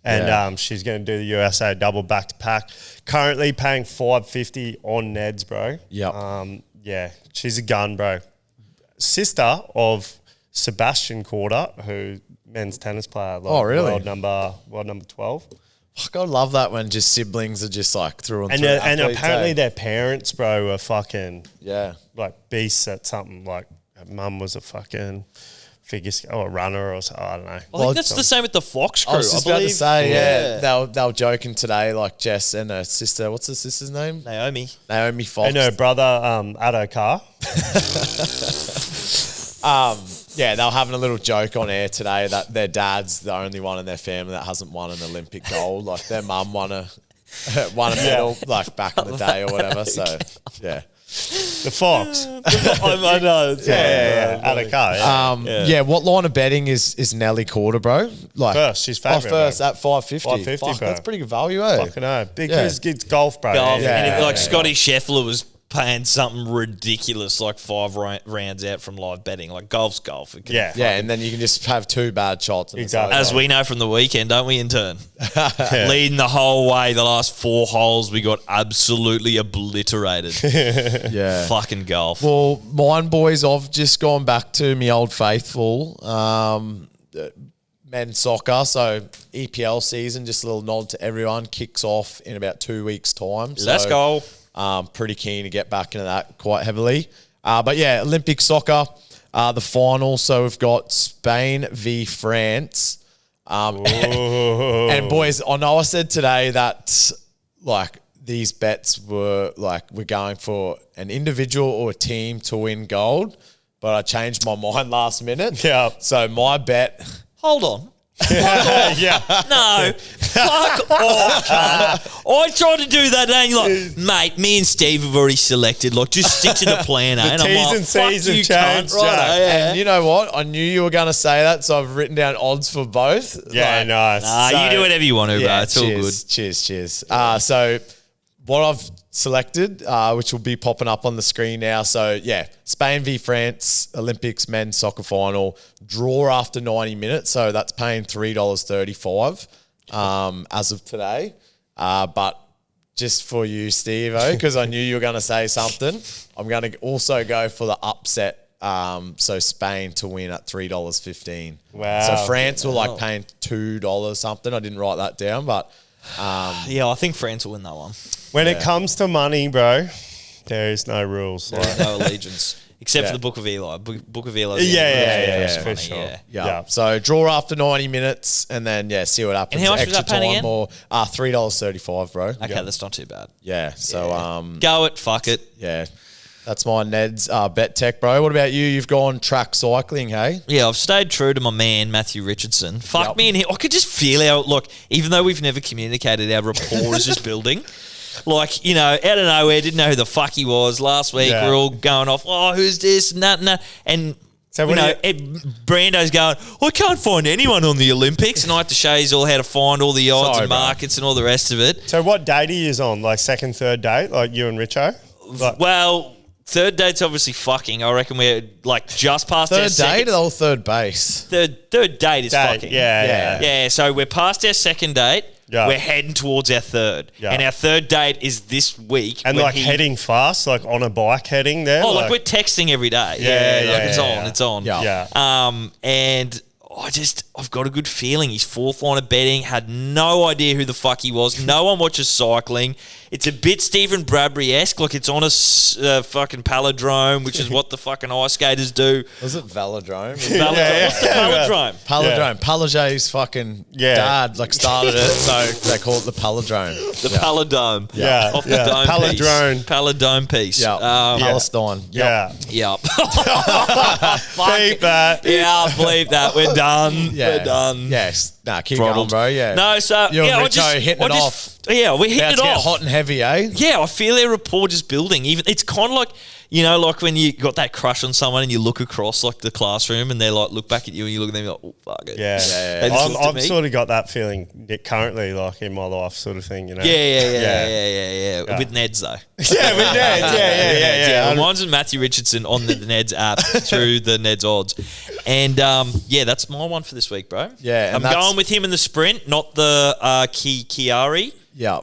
And Yeah. she's going to do the USA double back-to-back. Currently paying $550 on Neds, bro. Yep. Yeah, she's a gun, bro. Sister of Sebastian Corder, who men's tennis player. Like Oh, really? World number 12. Fuck, I love that when just siblings are just like through and And, through. and athletes, apparently eh? their parents, bro, are fucking Yeah. like beasts at something. Like her mum was a fucking a runner or something. I don't know. I think that's the same with the Fox crew. I was just about to believe. say, they were joking today, like Jess and her sister. What's her sister's name? Naomi. Naomi Fox. And her brother, Addo Carr. Yeah, they were having a little joke on air today that their dad's the only one in their family that hasn't won an Olympic gold. Like their mum won a medal like back in the day or whatever. So yeah. The Fox. I know. Yeah. Addo Carr. Yeah. What line of betting is Nelly Quarter, bro? Like First, she's favourite, first bro. at 550. 550, Fuck, bro. that's pretty good value, eh? Fucking know. Because it's golf, bro. Golf. Yeah. And if, Scotty Scheffler was paying something ridiculous like 5 rounds out from live betting. Like golf's golf. It can- Yeah. Yeah, and then you can just have 2 bad shots. And it's Exactly. over. As we know from the weekend, don't we, in turn? Leading the whole way, the last 4 holes, we got absolutely obliterated. Yeah. Fucking golf. Well, mine boys, I've just gone back to my old faithful, men's soccer. So EPL season, just a little nod to everyone, kicks off in about 2 weeks' time. Let's go. Pretty keen to get back into that quite heavily. But yeah, Olympic soccer, the final. So we've got Spain v France. And boys, I know I said today that like these bets were like we're going for an individual or a team to win gold, but I changed my mind last minute. Yeah. So my bet. Hold on. Yeah. No, fuck off, cunt. I tried to do that, and you're like, mate, me and Steve have already selected. Like, just stick to the plan, eh? And I'm T's like, and fuck C's you, have cunt. changed, Right, Jack. yeah. And you know what? I knew you were going to say that, so I've written down odds for both. Yeah, Like, nice. Nah, you do whatever you want to, bro. It's all good. Cheers. So what I've selected, which will be popping up on the screen now. So yeah, Spain v France Olympics men's soccer final, draw after 90 minutes. So that's paying $3.35 as of today. But just for you, Steve-O, because I knew you were going to say something, I'm going to also go for the upset. So Spain to win at $3.15. Wow. So France were like paying $2 something. I didn't write that down, but Yeah, I think France will win that one. When it comes to money, bro, there is no rules. Like, No allegiance. Except for the Book of Eli. Book of Eli. for sure. Yeah. yeah. So draw after 90 minutes and then, see what happens. And how much was Extra that paying time again? or $3.35, bro. Okay, that's not too bad. Yeah. So, Go it, fuck it. yeah. That's my Ned's bet tech, bro. What about you? You've gone track cycling, hey? Yeah, I've stayed true to my man, Matthew Richardson. Fuck Yep. me and him. I could just feel our, look, even though we've never communicated, our rapport is just building. Like, you know, out of nowhere, didn't know who the fuck he was. Last week, Yeah. we're all going off, oh, who's this, and that, and that. And, So you what know, do you- Brando's going, I can't find anyone on the Olympics. And I have to show you all how to find all the odds Sorry, and bro. markets and all the rest of it. So what date are you on? Like second, third date? Like you and Richo? Like, Well, third date's obviously fucking. I reckon we're like just past our Third second. date or third base? Third date is date, fucking. yeah. Yeah, so we're past our second date. Yeah. We're heading towards our third. Yeah. And our third date is this week. And when like heading fast, like on a bike heading there? Oh, like we're texting every day. It's on. It's on. Yeah. Yeah. And I've got a good feeling. He's fourth line of betting. Had no idea who the fuck he was. No one watches cycling. It's a bit Stephen Bradbury-esque. Like it's on a fucking palindrome, which is what the fucking ice skaters do. Was it Velodrome? What's the palindrome? Palindrome. Palajay's fucking dad started it, so they call it the palindrome. The palindome. Yeah. Off the Yeah. dome Palindrome. piece. Palindome piece. Yeah. Palestine. Yeah. Yep. Beep that. Yeah, I believe that. We're done. Yeah. We're done. Yes. Nah, keep Throttled. going, bro. Yeah. No, so You and yeah, Richo hitting it off. Yeah, we're hitting About it to get off. hot and heavy, eh? Yeah, I feel their rapport just building. Even it's kind of like, you know, like when you got that crush on someone and you look across like the classroom and they're like look back at you and you look at them and you're like, oh fuck it. Yeah. They just looked at I've me. sort of got that feeling currently, like in my life, sort of thing, you know? Yeah. With Neds though. Yeah, with Neds. Yeah. Mine's with Matthew Richardson on the Neds app through the Neds odds. And that's my one for this week, bro. Yeah, and I'm that's- going with him in the sprint, not the Kiari. Yeah.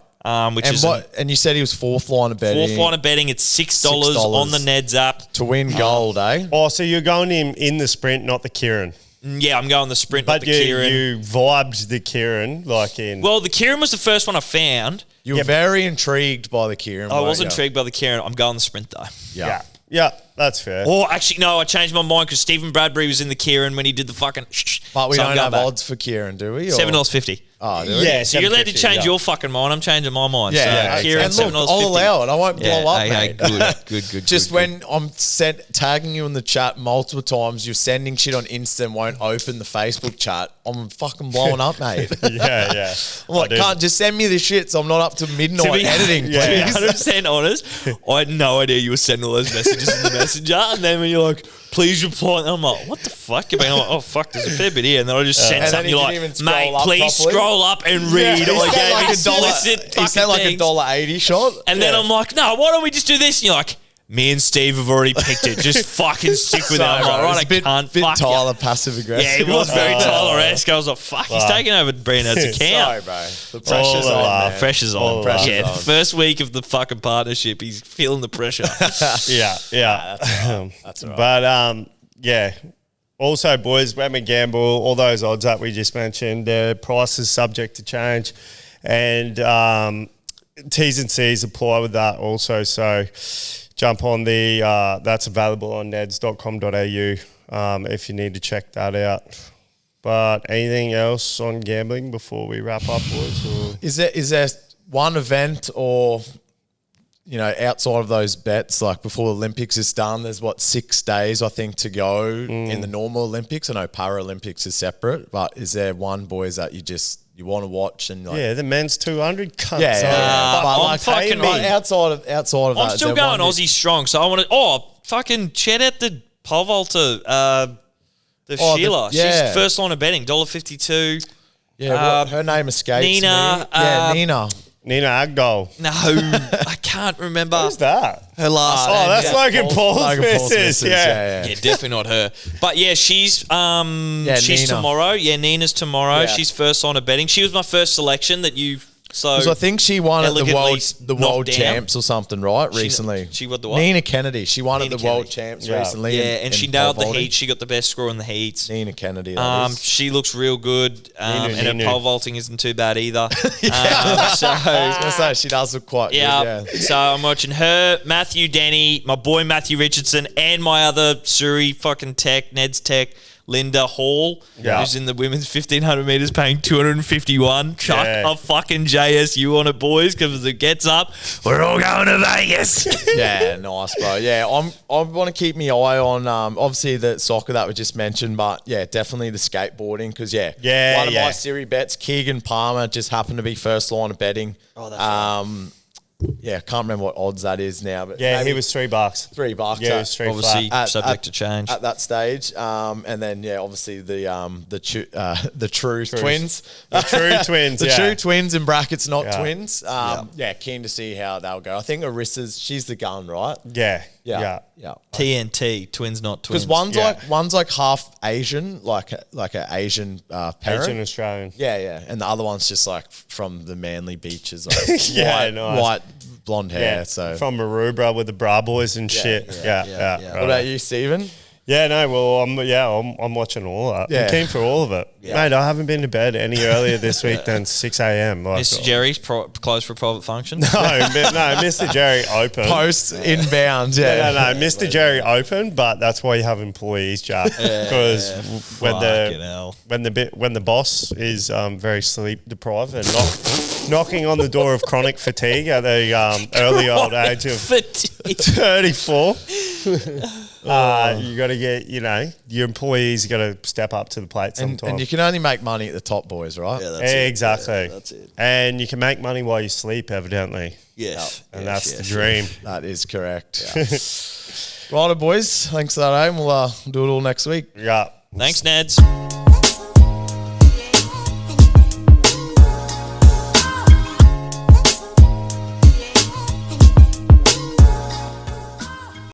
Which And is and you said he was fourth line of betting. fourth line of betting. It's $6 on the Neds app. to win gold, eh? Oh, so you're going in the sprint, not the Kieran. Yeah, I'm going the sprint, But not the Kieran. you vibed the Kieran like in. Well, the Kieran was the first one I found. You were very intrigued by the Kieran. I was weren't you? intrigued by the Kieran. I'm going the sprint though. yeah, that's fair. Or actually, no, I changed my mind because Stephen Bradbury was in the Kieran when he did the fucking. But we So I'm don't going have back. odds for Kieran, do we? Or- $7.50. Oh, do we? Yeah, So you're allowed to $7.50, change yeah. your fucking mind. I'm changing my mind. Yeah, so yeah. Kieran, And look, $7.50. I'll allow it. I won't blow up, hey, mate. Good. Just when I'm tagging you in the chat multiple times, you're sending shit on Insta and won't open the Facebook chat. I'm fucking blowing up, mate. yeah. I'm like, can't just send me the shit so I'm not up to midnight editing, To be please. 100% honest, I had no idea you were sending all those messages in the messenger. And then when you're like, please reply, and I'm like, what the fuck? I'm like, oh, fuck, there's a fair bit here. And then I just sent And then something. he You're didn't even like, scroll mate, up please properly. scroll up and read. He I sent gave like you a dollar. explicit He fucking sent like things. $1.80 shot. And then I'm like, no, why don't we just do this? And you're like, me and Steve have already picked it. Just fucking stick with it. I'm like, right, I can't. bit Fuck Tyler ya. passive aggressive. Yeah, it was very Tyler-esque. I was like, fuck, he's taking over Brandon's account. Sorry, bro. The All pressure's the on, love. man. Pressure's on. All pressure's Yeah, on. the first week of the fucking partnership, he's feeling the pressure. Yeah. That's all right. But yeah. Also, boys, when we gamble, all those odds that we just mentioned, their price is subject to change, and T's and C's apply with that also. So jump on the that's available on neds.com.au if you need to check that out. But anything else on gambling before we wrap up, boys? Or? Is there one event or, you know, outside of those bets, like before the Olympics is done, there's 6 days, I think, to go in the normal Olympics? I know Paralympics is separate, but is there one, boys, that you want to watch and like, Yeah, the men's 200 cunts. yeah. But I'm like, fucking- but outside of that, I'm is still there going one Aussie strong, so I want to. Fucking chat out the pole vaulter, the Sheila. yeah. She's first line of betting, $1.52. her name escapes Nina, me. Nina. Nina Agdal. No, I can't remember Who's that? her last Oh, name. that's Logan Paul's Logan Paul's missus. missus, Yeah. Yeah, definitely not her. But yeah, she's she's Nina. tomorrow. Yeah, Nina's tomorrow. Yeah. She's first on a betting. She was my first selection that you. So Because I think she won at the elegantly world knocked world down. champs or something, right? Recently, she won the what? Nina Kennedy. She won at Nina the world Kennedy. champs Yeah. recently. Yeah, in- and she in nailed pole the vaulting. heat. She got the best score in the heats. Nina Kennedy. That is. She looks real good, and Ninu. her pole vaulting isn't too bad either. So I was gonna say she does look quite yeah, good. Yeah. so I'm watching her, Matthew Denny, my boy Matthew Richardson, and my other Surrey fucking tech, Ned's tech, Linda Hall, Yeah. who's in the women's 1500 meters, paying 251. Chuck Yeah. a fucking JSU on it, boys, because if it gets up, we're all going to Vegas. Yeah, nice, bro. Yeah, I want to keep my eye on obviously the soccer that we just mentioned, but yeah, definitely the skateboarding because one of my Siri bets, Keegan Palmer, just happened to be first line of betting. Oh, that's right. Yeah, I can't remember what odds that is now, but Yeah, maybe he was $3. $3. Yeah, it was $3 Obviously, flat. subject to change. at that stage. And then obviously the true twins, The true twins, the yeah. true twins in brackets, not Yeah. twins. Yeah, keen to see how they'll go. I think Arissa's she's the gun, right? Yeah. Yeah. TNT, twins not twins. Because one's like half Asian, like an Asian parent. Asian Australian. Yeah, and the other one's just like from the Manly beaches, like Yeah, nice. white blonde hair. Yeah, So from Maroubra with the bra boys and shit. Yeah. what about you, Stephen? Yeah, no, well, I'm watching all that. Yeah. I'm keen for all of it. Mate, I haven't been to bed any earlier this week than 6 a.m. Like, Mr. Jerry's closed for private function. No, Mr. Jerry open. Post inbound, No, yeah. Mr. Jerry open, but that's why you have employees, Jack. Because when Fucking hell. the boss is very sleep deprived and knocking on the door of chronic fatigue at the early old age of 34, you got to get, your employees got to step up to the plate sometimes. And you can only make money at the top boys, right? Yeah, that's it. Exactly. Yeah, that's it. And you can make money while you sleep, evidently. Yes. And that's the dream. That is correct. Righto, boys. Thanks for that, We'll do it all next week. Yeah. Thanks, Neds.